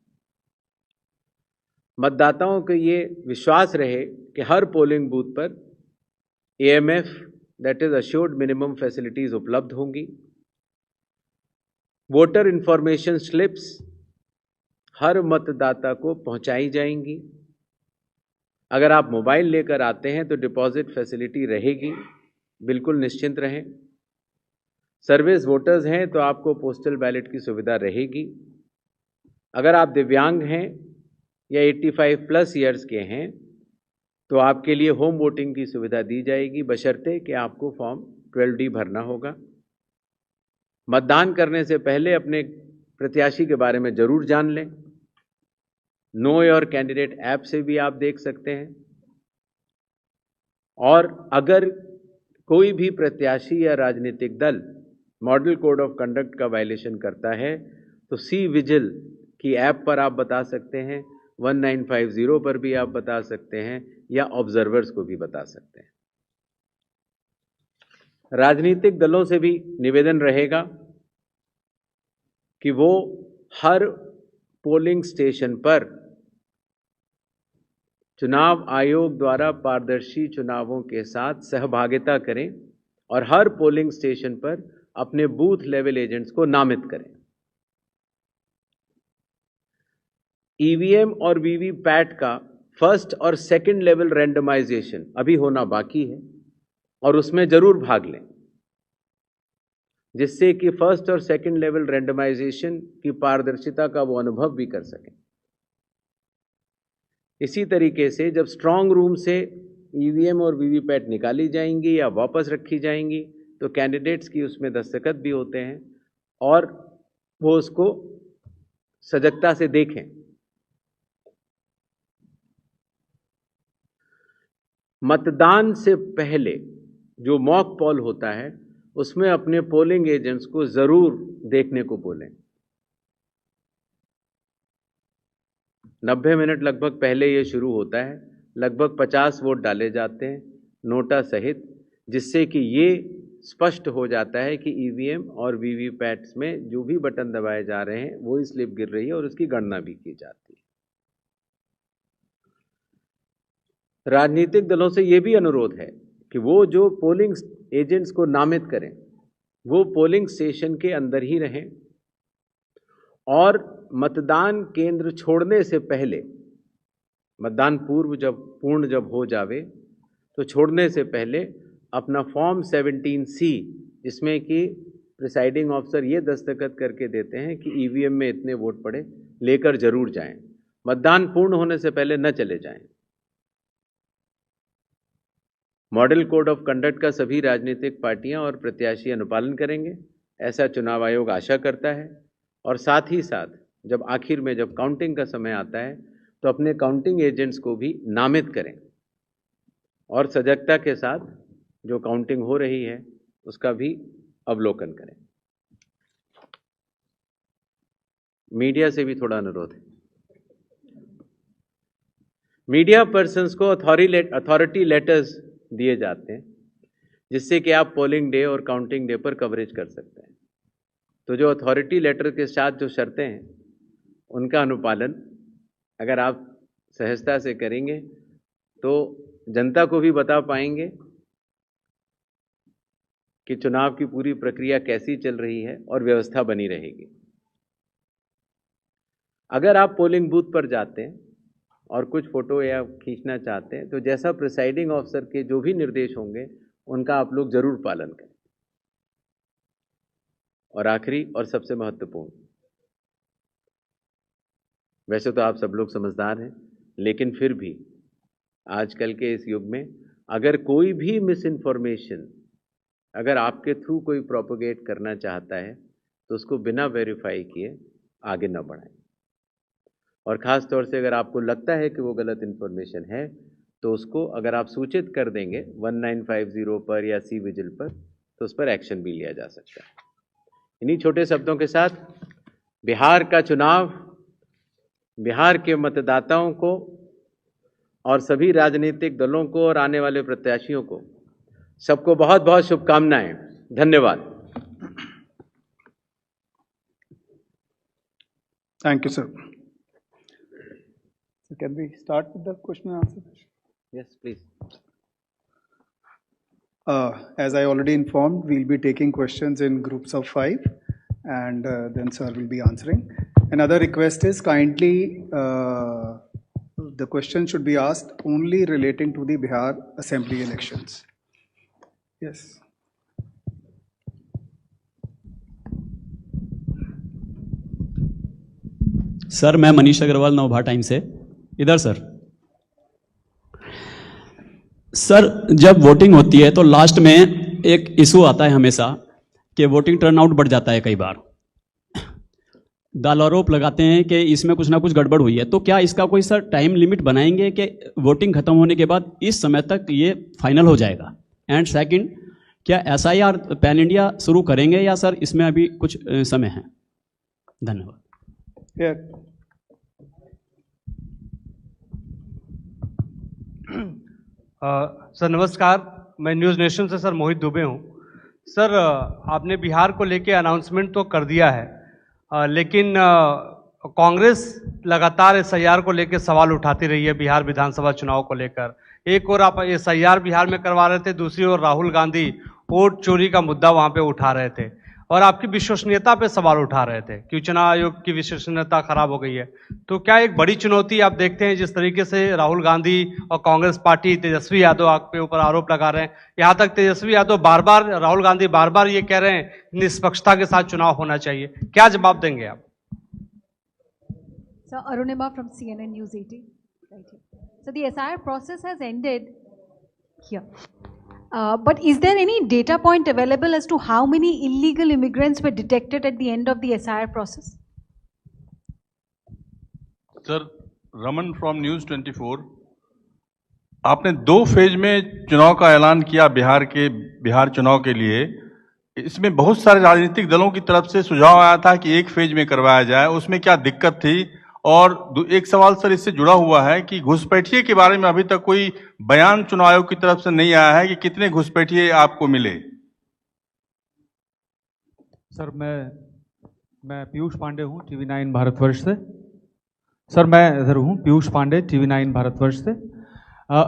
मतदाताओं को ये विश्वास रहे कि हर पोलिंग बूथ पर AMF that is assured minimum facilities उपलब्ध होंगी। वोटर इंफॉर्मेशन स्लिप्स हर मतदाता को पहुंचाई जाएंगी। अगर आप मोबाइल लेकर आते हैं तो डिपॉजिट फैसिलिटी रहेगी, बिल्कुल निश्चिंत रहें। सर्विस वोटर्स हैं तो आपको पोस्टल बैलेट की सुविधा रहेगी। अगर आप दिव्यांग हैं या 85 प्लस ईयर्स के हैं तो आपके लिए होम वोटिंग की सुविधा दी जाएगी, बशर्ते कि आपको फॉर्म 12D भरना होगा। मतदान करने से पहले अपने प्रत्याशी के बारे में जरूर जान लें। नो योर कैंडिडेट ऐप से भी आप देख सकते हैं। और अगर कोई भी प्रत्याशी या राजनीतिक दल मॉडल कोड ऑफ कंडक्ट का वायलेशन करता है तो सी विजिल की ऐप पर आप बता सकते हैं, 1950 पर भी आप बता सकते हैं या ऑब्जर्वर्स को भी बता सकते हैं। राजनीतिक दलों से भी निवेदन रहेगा कि वो हर पोलिंग स्टेशन पर चुनाव आयोग द्वारा पारदर्शी चुनावों के साथ सहभागिता करें और हर पोलिंग स्टेशन पर अपने बूथ लेवल एजेंट्स को नामित करें। ईवीएम और वीवीपैट का फर्स्ट और सेकंड लेवल रैंडमाइजेशन अभी होना बाकी है और उसमें जरूर भाग लें, जिससे कि फर्स्ट और सेकंड लेवल रैंडमाइजेशन की पारदर्शिता का वो अनुभव भी कर सकें। इसी तरीके से जब स्ट्रांग रूम से ईवीएम और वीवीपैट निकाली जाएंगी या वापस रखी जाएंगी तो कैंडिडेट्स की उसमें दस्तखत भी होते हैं और वो उसको सजगता से देखें। मतदान से पहले जो मॉक पोल होता है उसमें अपने पोलिंग एजेंट्स को जरूर देखने को बोलें। 90 मिनट लगभग पहले ये शुरू होता है। लगभग 50 वोट डाले जाते हैं नोटा सहित, जिससे कि ये स्पष्ट हो जाता है कि ईवीएम और वीवीपैट्स में जो भी बटन दबाए जा रहे हैं वही स्लिप गिर रही है और उसकी गणना भी की जाती है। राजनीतिक दलों से यह भी अनुरोध है कि वो जो पोलिंग एजेंट्स को नामित करें वो पोलिंग स्टेशन के अंदर ही रहें और मतदान केंद्र छोड़ने से पहले, मतदान पूर्ण जब हो जावे तो छोड़ने से पहले अपना फॉर्म 17C, जिसमें कि प्रिसाइडिंग ऑफिसर ये दस्तखत करके देते हैं कि ईवीएम में इतने वोट पड़े, लेकर जरूर जाएं। मतदान पूर्ण होने से पहले न चले जाएं। मॉडल कोड ऑफ कंडक्ट का सभी राजनीतिक पार्टियां और प्रत्याशी अनुपालन करेंगे, ऐसा चुनाव आयोग आशा करता है। और साथ ही साथ जब आखिर में जब काउंटिंग का समय आता है तो अपने काउंटिंग एजेंट्स को भी नामित करें और सजगता के साथ जो काउंटिंग हो रही है उसका भी अवलोकन करें। मीडिया से भी थोड़ा अनुरोध है। मीडिया पर्सन्स को अथॉरिटी लेटर्स दिए जाते हैं जिससे कि आप पोलिंग डे और काउंटिंग डे पर कवरेज कर सकते हैं। तो जो अथॉरिटी लेटर के साथ जो शर्तें हैं उनका अनुपालन अगर आप सहजता से करेंगे तो जनता को भी बता पाएंगे कि चुनाव की पूरी प्रक्रिया कैसी चल रही है और व्यवस्था बनी रहेगी। अगर आप पोलिंग बूथ पर जाते हैं और कुछ फोटो या खींचना चाहते हैं तो जैसा प्रिसाइडिंग ऑफिसर के जो भी निर्देश होंगे उनका आप लोग जरूर पालन करें। और आखिरी और सबसे महत्वपूर्ण, वैसे तो आप सब लोग समझदार हैं, लेकिन फिर भी आजकल के इस युग में अगर कोई भी मिस इन्फॉर्मेशन अगर आपके थ्रू कोई प्रोपोगेट करना चाहता है तो उसको बिना वेरीफाई किए आगे न बढ़ाएं। और ख़ास तौर से अगर आपको लगता है कि वो गलत इन्फॉर्मेशन है तो उसको अगर आप सूचित कर देंगे 1950 पर या सी विजिल पर तो उस पर एक्शन भी लिया जा सकता है। इन्हीं छोटे शब्दों के साथ बिहार का चुनाव बिहार के मतदाताओं को और सभी राजनीतिक दलों को और आने वाले प्रत्याशियों को सबको बहुत बहुत शुभकामनाएं। धन्यवाद। Thank you, sir. So can we start with the question and answer? Yes, please. As I already informed, we'll be taking questions in groups of 5, and then sir will be answering. Another request is kindly the question should be asked only relating to the Bihar Assembly elections. Yes. Sir मैं मनीष अग्रवाल नवभा टाइम से इधर सर जब वोटिंग होती है तो लास्ट में एक इशू आता है हमेशा कि वोटिंग टर्नआउट बढ़ जाता है। कई बार दाल आरोप लगाते हैं कि इसमें कुछ ना कुछ गड़बड़ हुई है, तो क्या इसका कोई सर टाइम लिमिट बनाएंगे कि वोटिंग खत्म होने के बाद इस समय तक ये फाइनल हो जाएगा? एंड सेकंड, क्या SIR पैन इंडिया शुरू करेंगे या सर इसमें अभी कुछ समय है? धन्यवाद। सर नमस्कार, मैं न्यूज़ नेशन से सर मोहित दुबे हूँ। सर आपने बिहार को लेके अनाउंसमेंट तो कर दिया है, लेकिन कांग्रेस लगातार SIR को लेके सवाल उठाती रही है बिहार विधानसभा चुनाव को लेकर। एक और आप SIR बिहार में करवा रहे थे, दूसरी ओर राहुल गांधी वोट चोरी का मुद्दा वहाँ पे उठा रहे थे और आपकी विश्वसनीयता पे सवाल उठा रहे थे कि चुनाव आयोग की विश्वसनीयता खराब हो गई है। तो क्या एक बड़ी चुनौती आप देखते हैं जिस तरीके से राहुल गांधी और कांग्रेस पार्टी तेजस्वी यादव आपके ऊपर आरोप लगा रहे हैं, यहाँ तक तेजस्वी यादव बार बार, राहुल गांधी बार बार ये कह रहे हैं निष्पक्षता के साथ चुनाव होना चाहिए, क्या जवाब देंगे आप? So Arunima from CNN News 18. Right here. So the SIR process has ended here. But is there any data point available as to how many illegal immigrants were detected at the end of the SIR process? Sir, Raman from news 24। आपने 2 फेज में चुनाव का ऐलान किया बिहार चुनाव के लिए। इसमें बहुत सारे राजनीतिक दलों की तरफ से सुझाव आया था कि 1 फेज में करवाया जाए, उसमें क्या दिक्कत थी? और एक सवाल सर इससे जुड़ा हुआ है कि घुसपैठिए के बारे में अभी तक कोई बयान चुनाव आयोग की तरफ से नहीं आया है कि कितने घुसपैठिए आपको मिले। सर मैं पीयूष पांडे हूँ TV9 भारतवर्ष से। सर मैं इधर हूँ, पीयूष पांडे TV9 भारतवर्ष से।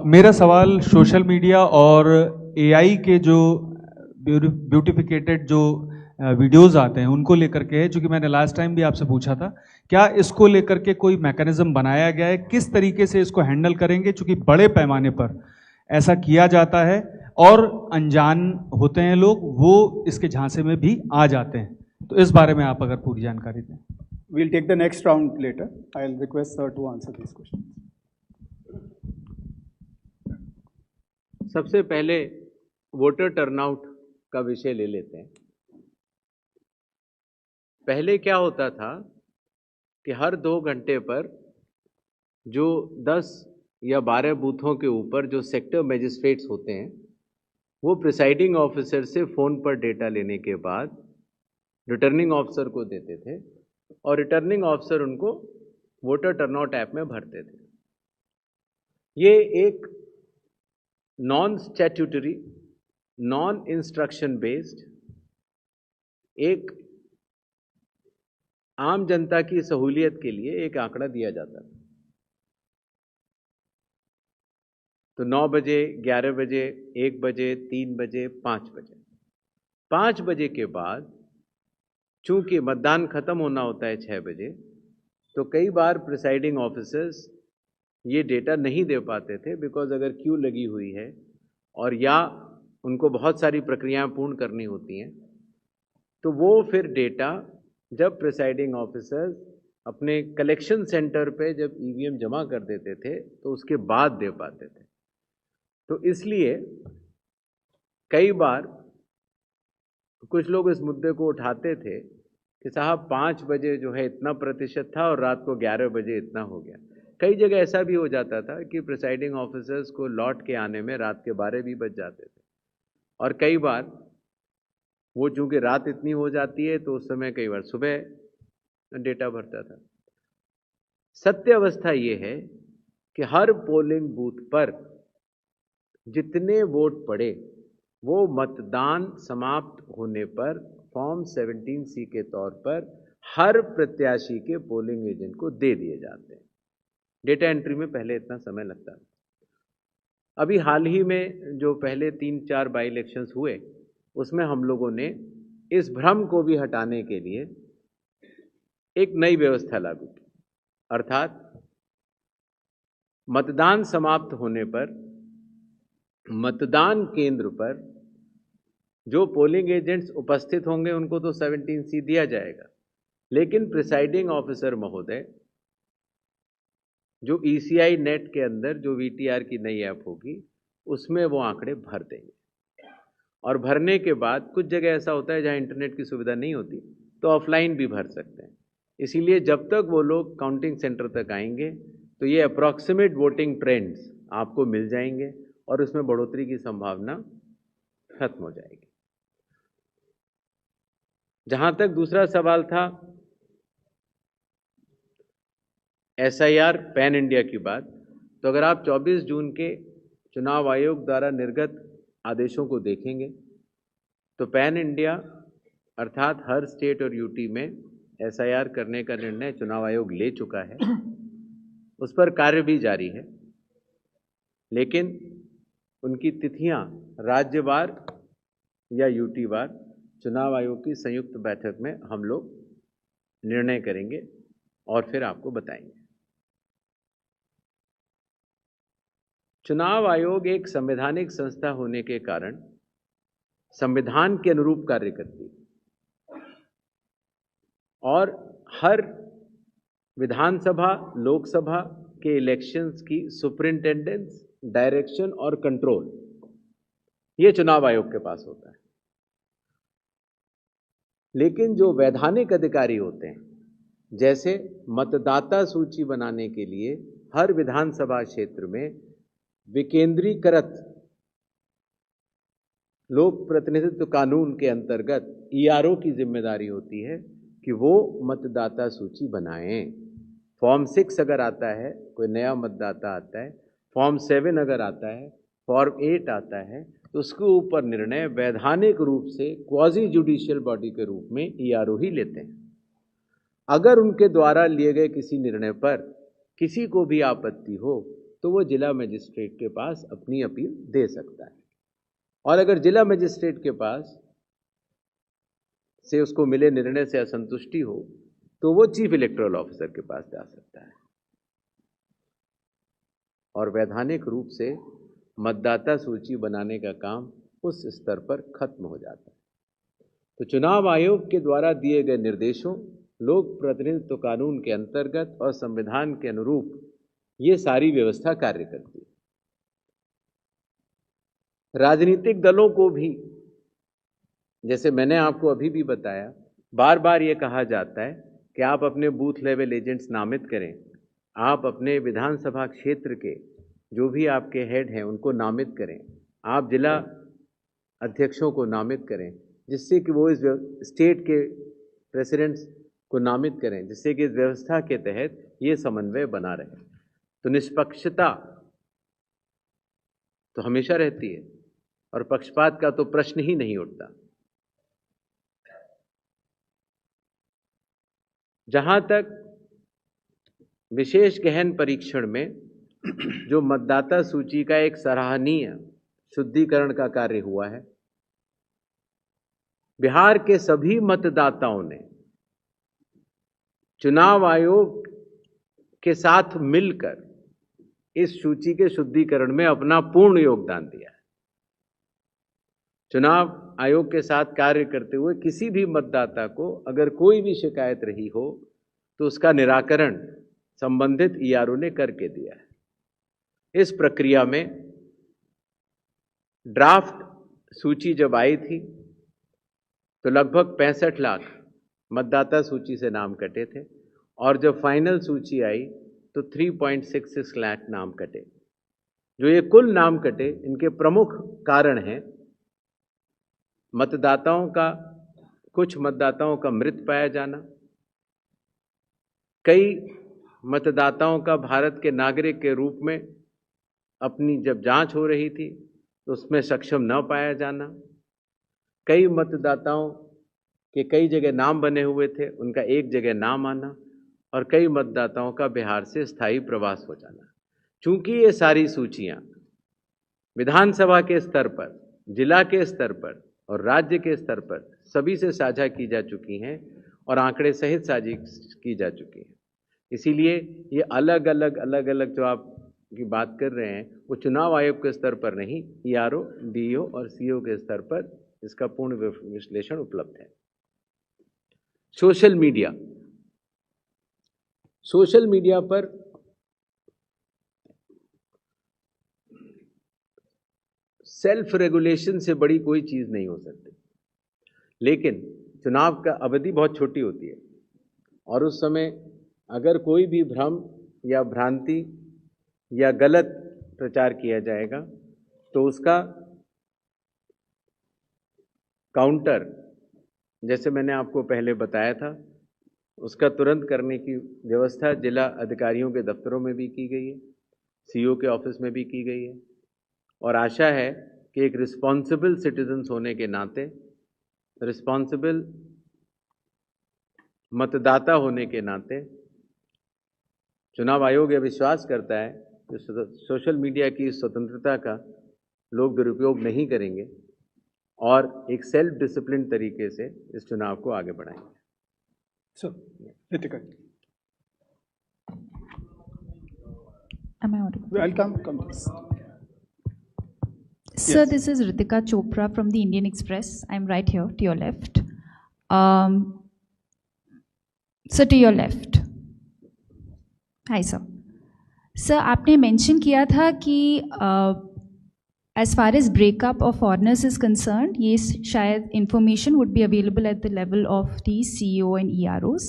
मेरा सवाल सोशल मीडिया और AI के जो ब्यूटिफिकेटेड जो वीडियोस आते हैं उनको लेकर के है, चूँकि मैंने लास्ट टाइम भी आपसे पूछा था, क्या इसको लेकर के कोई मैकेनिज्म बनाया गया है? किस तरीके से इसको हैंडल करेंगे? चूँकि बड़े पैमाने पर ऐसा किया जाता है और अनजान होते हैं लोग, वो इसके झांसे में भी आ जाते हैं, तो इस बारे में आप अगर पूरी जानकारी दें। We'll take the next round later. I'll request sir to answer these questions. सबसे पहले वोटर टर्नआउट का विषय ले लेते हैं। पहले क्या होता था कि हर 2 घंटे पर जो 10 या 12 बूथों के ऊपर जो सेक्टर मजिस्ट्रेट्स होते हैं वो प्रिसाइडिंग ऑफिसर से फ़ोन पर डेटा लेने के बाद रिटर्निंग ऑफिसर को देते थे और रिटर्निंग ऑफिसर उनको वोटर टर्नआउट ऐप में भरते थे। ये एक non statutory, non instruction based, एक आम जनता की सहूलियत के लिए एक आंकड़ा दिया जाता था। तो 9 बजे, 11 बजे, 1 बजे, 3 बजे, 5 बजे। 5 बजे के बाद चूंकि मतदान खत्म होना होता है 6 बजे, तो कई बार प्रिसाइडिंग ऑफिसर्स ये डेटा नहीं दे पाते थे, बिकॉज अगर क्यू लगी हुई है और या उनको बहुत सारी प्रक्रियाएं पूर्ण करनी होती हैं, तो वो फिर डेटा जब प्रिसाइडिंग ऑफिसर्स अपने कलेक्शन सेंटर पे जब ईवीएम जमा कर देते थे तो उसके बाद दे पाते थे। तो इसलिए कई बार कुछ लोग इस मुद्दे को उठाते थे कि साहब 5 बजे जो है इतना प्रतिशत था और रात को 11 बजे इतना हो गया। कई जगह ऐसा भी हो जाता था कि प्रिसाइडिंग ऑफिसर्स को लौट के आने में रात के 12 भी बज जाते थे और कई बार वो चूंकि रात इतनी हो जाती है तो उस समय कई बार सुबह डेटा भरता था। सत्य अवस्था ये है कि हर पोलिंग बूथ पर जितने वोट पड़े वो मतदान समाप्त होने पर फॉर्म 17C के तौर पर हर प्रत्याशी के पोलिंग एजेंट को दे दिए जाते हैं। डेटा एंट्री में पहले इतना समय लगता था। अभी हाल ही में जो पहले 3-4 बाई इलेक्शंस हुए उसमें हम लोगों ने इस भ्रम को भी हटाने के लिए एक नई व्यवस्था लागू की, अर्थात मतदान समाप्त होने पर मतदान केंद्र पर जो पोलिंग एजेंट्स उपस्थित होंगे उनको तो 17C दिया जाएगा, लेकिन प्रिसाइडिंग ऑफिसर महोदय जो ECI नेट के अंदर जो VTR की नई ऐप होगी उसमें वो आंकड़े भर देंगे। और भरने के बाद कुछ जगह ऐसा होता है जहां इंटरनेट की सुविधा नहीं होती तो ऑफलाइन भी भर सकते हैं। इसीलिए जब तक वो लोग काउंटिंग सेंटर तक आएंगे तो ये अप्रॉक्सीमेट वोटिंग ट्रेंड्स आपको मिल जाएंगे और उसमें बढ़ोतरी की संभावना खत्म हो जाएगी। जहां तक दूसरा सवाल था SIR पैन इंडिया की बात, तो अगर आप 24 जून के चुनाव आयोग द्वारा निर्गत आदेशों को देखेंगे तो पैन इंडिया अर्थात हर स्टेट और यूटी में SIR करने का निर्णय चुनाव आयोग ले चुका है। उस पर कार्य भी जारी है, लेकिन उनकी तिथियां राज्यवार या यूटीवार चुनाव आयोग की संयुक्त बैठक में हम लोग निर्णय करेंगे और फिर आपको बताएंगे। चुनाव आयोग एक संवैधानिक संस्था होने के कारण संविधान के अनुरूप कार्य करती है और हर विधानसभा लोकसभा के इलेक्शंस की सुपरिंटेंडेंस, डायरेक्शन और कंट्रोल ये चुनाव आयोग के पास होता है। लेकिन जो वैधानिक अधिकारी होते हैं, जैसे मतदाता सूची बनाने के लिए हर विधानसभा क्षेत्र में विकेंद्रीकृत लोक प्रतिनिधित्व कानून के अंतर्गत ERO की जिम्मेदारी होती है कि वो मतदाता सूची बनाएं। फॉर्म 6 अगर आता है, कोई नया मतदाता आता है, फॉर्म 7 अगर आता है, फॉर्म 8 आता है, तो उसके ऊपर निर्णय वैधानिक रूप से क्वाजी जुडिशियल बॉडी के रूप में ERO ही लेते हैं। अगर उनके द्वारा लिए गए किसी निर्णय पर किसी को भी आपत्ति हो तो वो जिला मजिस्ट्रेट के पास अपनी अपील दे सकता है, और अगर जिला मजिस्ट्रेट के पास से उसको मिले निर्णय से असंतुष्टि हो तो वो चीफ इलेक्टोरल ऑफिसर के पास जा सकता है और वैधानिक रूप से मतदाता सूची बनाने का काम उस स्तर पर खत्म हो जाता है। तो चुनाव आयोग के द्वारा दिए गए निर्देशों, लोक प्रतिनिधित्व कानून के अंतर्गत और संविधान के अनुरूप ये सारी व्यवस्था कार्य करती है। राजनीतिक दलों को भी, जैसे मैंने आपको अभी भी बताया, बार बार ये कहा जाता है कि आप अपने बूथ लेवल एजेंट्स नामित करें, आप अपने विधानसभा क्षेत्र के जो भी आपके हेड हैं उनको नामित करें, आप जिला अध्यक्षों को नामित करें, जिससे कि वो इस स्टेट के प्रेसिडेंट्स को नामित करें, जिससे कि इस व्यवस्था के तहत ये समन्वय बना रहे। तो निष्पक्षता तो हमेशा रहती है और पक्षपात का तो प्रश्न ही नहीं उठता। जहां तक विशेष गहन परीक्षण में जो मतदाता सूची का एक सराहनीय शुद्धिकरण का कार्य हुआ है, बिहार के सभी मतदाताओं ने चुनाव आयोग के साथ मिलकर इस सूची के शुद्धिकरण में अपना पूर्ण योगदान दिया है। चुनाव आयोग के साथ कार्य करते हुए किसी भी मतदाता को अगर कोई भी शिकायत रही हो तो उसका निराकरण संबंधित ERO ने करके दिया है। इस प्रक्रिया में ड्राफ्ट सूची जब आई थी तो लगभग 65 लाख मतदाता सूची से नाम कटे थे और जब फाइनल सूची आई तो 3.66 लाख नाम कटे। जो ये कुल नाम कटे, इनके प्रमुख कारण हैं कुछ मतदाताओं का मृत पाया जाना, कई मतदाताओं का भारत के नागरिक के रूप में अपनी जब जांच हो रही थी तो उसमें सक्षम न पाया जाना, कई मतदाताओं के कई जगह नाम बने हुए थे, उनका एक जगह नाम आना, और कई मतदाताओं का बिहार से स्थायी प्रवास हो जाना। चूंकि ये सारी सूचियां विधानसभा के स्तर पर, जिला के स्तर पर और राज्य के स्तर पर सभी से साझा की जा चुकी हैं और आंकड़े सहित साझी की जा चुकी हैं, इसीलिए ये अलग अलग जो आप की बात कर रहे हैं वो चुनाव आयोग के स्तर पर नहीं, ईआरओ, डीईओ और सीओ के स्तर पर इसका पूर्ण विश्लेषण उपलब्ध है। सोशल मीडिया पर सेल्फ रेगुलेशन से बड़ी कोई चीज नहीं हो सकती, लेकिन चुनाव का अवधि बहुत छोटी होती है और उस समय अगर कोई भी भ्रम या भ्रांति या गलत प्रचार किया जाएगा तो उसका काउंटर, जैसे मैंने आपको पहले बताया था, उसका तुरंत करने की व्यवस्था जिला अधिकारियों के दफ्तरों में भी की गई है, सीईओ के ऑफिस में भी की गई है और आशा है कि एक रिस्पॉन्सिबल सिटीजन्स होने के नाते, रिस्पॉन्सिबल मतदाता होने के नाते चुनाव आयोग यह विश्वास करता है कि सोशल मीडिया की स्वतंत्रता का लोग दुरुपयोग नहीं करेंगे और एक सेल्फ डिसिप्लिन तरीके से इस चुनाव को आगे बढ़ाएंगे। Ritika. Am I audible? Welcome. Come. Sir, this is Ritika Chopra from the Indian Express. I'm right here to your left. Sir, to your left. Hi, sir. Sir, आपने mention किया था कि as far as breakup of foreigners is concerned, ये शायद information would be available at the level of the CEO and EROs.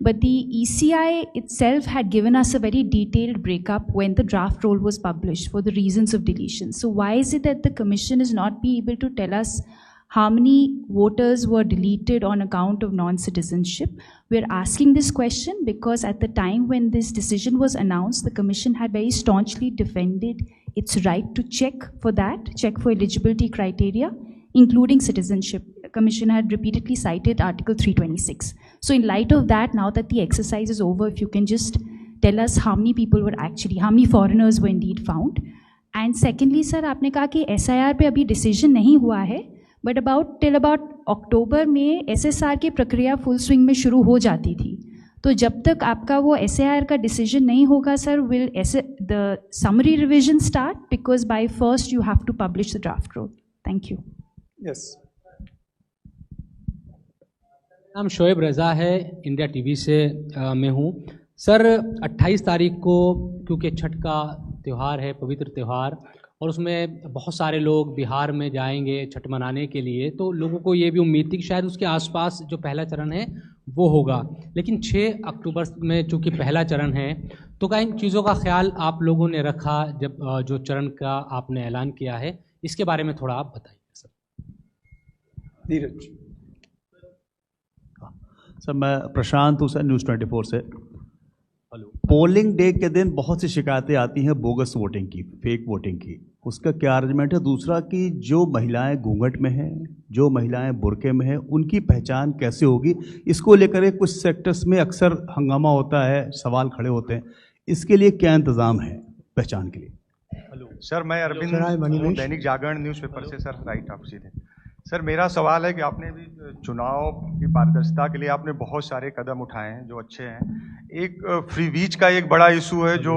But the ECI itself had given us a very detailed breakup when the draft roll was published for the reasons of deletion. So why is it that the Commission is not be able to tell us how many voters were deleted on account of non-citizenship? We're asking this question because at the time when this decision was announced, the Commission had very staunchly defended its right to check for eligibility criteria, including citizenship. The Commission had repeatedly cited Article 326. So in light of that, now that the exercise is over, if you can just tell us how many foreigners were indeed found. And secondly, sir, आपने कहा कि SIR पे अभी decision नहीं हुआ है, but till about October में SSR की प्रक्रिया full swing में शुरू हो जाती थी. तो जब तक आपका वो SIR का decision नहीं होगा, sir, will the summary revision start? Because by 1st you have to publish the draft roll. Thank you. Yes. नाम शोएब रज़ा है, इंडिया टीवी से मैं हूँ। सर 28 तारीख को क्योंकि छठ का त्यौहार है, पवित्र त्यौहार, और उसमें बहुत सारे लोग बिहार में जाएंगे छठ मनाने के लिए, तो लोगों को ये भी उम्मीद थी कि शायद उसके आसपास जो पहला चरण है वो होगा। लेकिन 6 अक्टूबर में चूँकि पहला चरण है, तो क्या इन चीज़ों का ख्याल आप लोगों ने रखा जब जो चरण का आपने ऐलान किया है? इसके बारे में थोड़ा आप बताइए सर। नीरज। सर मैं प्रशांत हूँ सर, न्यूज़ 24 से। हेलो। पोलिंग डे के दिन बहुत सी शिकायतें आती हैं बोगस वोटिंग की, फेक वोटिंग की, उसका क्या अरेंजमेंट है? दूसरा कि जो महिलाएं घूंघट में हैं, जो महिलाएं बुर्के में हैं, उनकी पहचान कैसे होगी? इसको लेकर कुछ सेक्टर्स में अक्सर हंगामा होता है, सवाल खड़े होते हैं, इसके लिए क्या इंतज़ाम है पहचान के लिए? हेलो सर, मैं अरविंद हूँ, दैनिक जागरण न्यूज़पेपर से। सर राइट आप सीधे। सर मेरा सवाल है कि आपने भी चुनाव की पारदर्शिता के लिए आपने बहुत सारे कदम उठाए हैं जो अच्छे हैं। एक फ्री बीच का एक बड़ा इशू है जो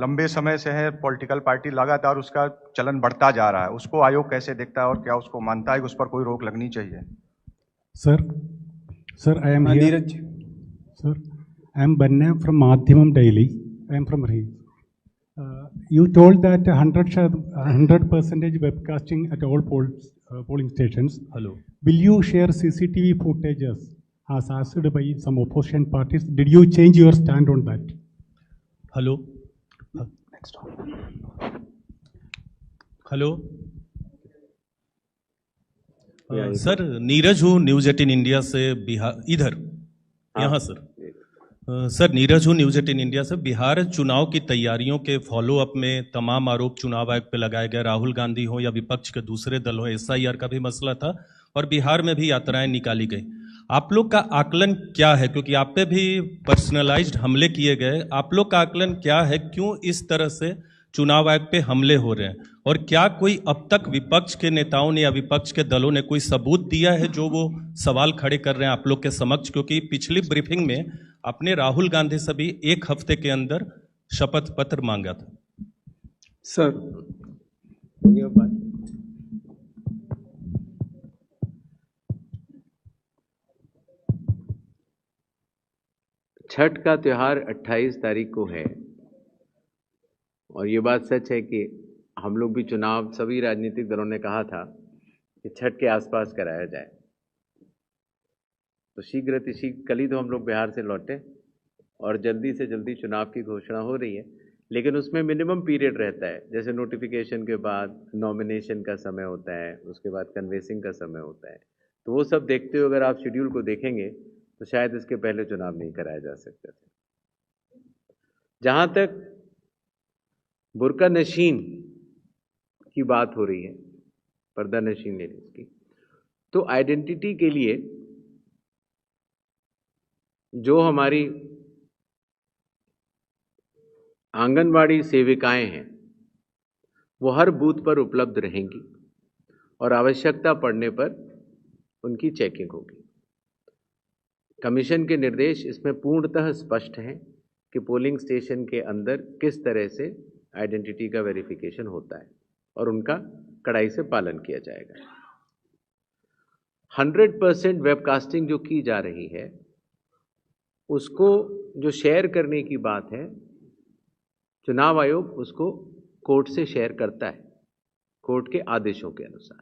लंबे समय से है, पॉलिटिकल पार्टी लगातार उसका चलन बढ़ता जा रहा है, उसको आयोग कैसे देखता है और क्या उसको मानता है कि उस पर कोई रोक लगनी चाहिए? Sir I am Neeraj. Sir I am Banna from Madhyamam daily. I am from रही। You told that 100% webcasting at all polling stations. Hello. Will you share CCTV footages as asked by some opposition parties? Did you change your stand on that? Hello. Next one. Hello. Sir Neeraj हूँ न्यूज़ 18 इंडिया से बिहार इधर यहाँ सर सर नीरज हूँ न्यूज़ 18 इंडिया से। बिहार चुनाव की तैयारियों के फॉलोअप में तमाम आरोप चुनाव आयोग पे लगाए गए, राहुल गांधी हो या विपक्ष के दूसरे दल हो, SIR का भी मसला था और बिहार में भी यात्राएं निकाली गई। आप लोग का आकलन क्या है, क्योंकि आप पे भी पर्सनलाइज्ड हमले किए गए, आप लोग का आकलन क्या है, क्यों इस तरह से चुनाव आयोग पे हमले हो रहे हैं, और क्या कोई अब तक विपक्ष के नेताओं ने या विपक्ष के दलों ने कोई सबूत दिया है जो वो सवाल खड़े कर रहे हैं आप लोग के समक्ष? क्योंकि पिछली ब्रीफिंग में आपने राहुल गांधी से भी 1 हफ्ते के अंदर शपथ पत्र मांगा था। सर छठ का त्यौहार 28 तारीख को है और ये बात सच है कि हम लोग भी चुनाव सभी राजनीतिक दलों ने कहा था कि छठ के आसपास कराया जाए। तो शीघ्र कल ही तो हम लोग बिहार से लौटे और जल्दी से जल्दी चुनाव की घोषणा हो रही है, लेकिन उसमें मिनिमम पीरियड रहता है, जैसे नोटिफिकेशन के बाद नॉमिनेशन का समय होता है, उसके बाद कन्वेसिंग का समय होता है। तो वो सब देखते हुए अगर आप शेड्यूल को देखेंगे तो शायद इसके पहले चुनाव नहीं कराया जा सकता था। जहाँ तक बुर्का नशीन की बात हो रही है, पर्दा नशीन लेडीज की, तो आइडेंटिटी के लिए जो हमारी आंगनवाड़ी सेविकाएं हैं वो हर बूथ पर उपलब्ध रहेंगी और आवश्यकता पड़ने पर उनकी चेकिंग होगी। कमीशन के निर्देश इसमें पूर्णतः स्पष्ट हैं कि पोलिंग स्टेशन के अंदर किस तरह से आइडेंटिटी का वेरिफिकेशन होता है और उनका कड़ाई से पालन किया जाएगा। 100% वेबकास्टिंग जो की जा रही है उसको जो शेयर करने की बात है, चुनाव आयोग उसको कोर्ट से शेयर करता है, कोर्ट के आदेशों के अनुसार।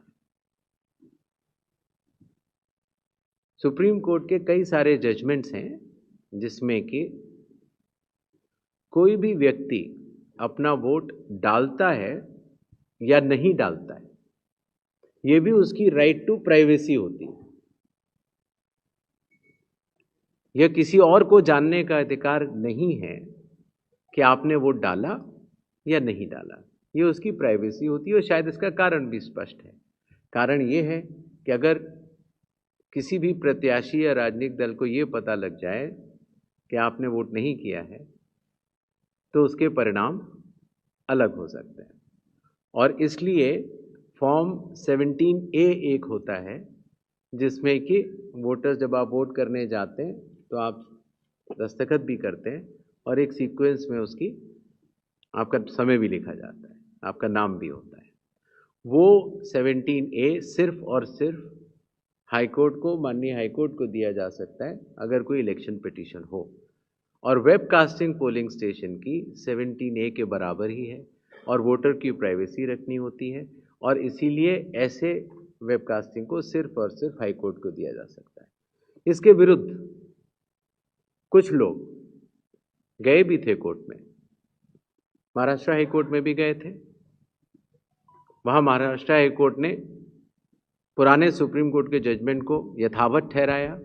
सुप्रीम कोर्ट के कई सारे जजमेंट्स हैं जिसमें कि कोई भी व्यक्ति अपना वोट डालता है या नहीं डालता है, ये भी उसकी राइट टू प्राइवेसी होती है। यह किसी और को जानने का अधिकार नहीं है कि आपने वोट डाला या नहीं डाला, ये उसकी प्राइवेसी होती है। और शायद इसका कारण भी स्पष्ट है। कारण ये है कि अगर किसी भी प्रत्याशी या राजनीतिक दल को ये पता लग जाए कि आपने वोट नहीं किया है तो उसके परिणाम अलग हो सकते हैं। और इसलिए फॉर्म 17A एक होता है जिसमें कि वोटर्स जब आप वोट करने जाते हैं तो आप दस्तखत भी करते हैं और एक सीक्वेंस में उसकी आपका समय भी लिखा जाता है, आपका नाम भी होता है। वो 17A सिर्फ और सिर्फ हाईकोर्ट को, माननीय हाईकोर्ट को दिया जा सकता है अगर कोई इलेक्शन पिटीशन हो, और वेबकास्टिंग पोलिंग स्टेशन की 17A के बराबर ही है और वोटर की प्राइवेसी रखनी होती है और इसीलिए ऐसे वेबकास्टिंग को सिर्फ और सिर्फ हाईकोर्ट को दिया जा सकता है। इसके विरुद्ध कुछ लोग गए भी थे कोर्ट में, महाराष्ट्र हाईकोर्ट में भी गए थे। वहाँ महाराष्ट्र हाईकोर्ट ने पुराने सुप्रीम कोर्ट के जजमेंट को यथावत ठहराया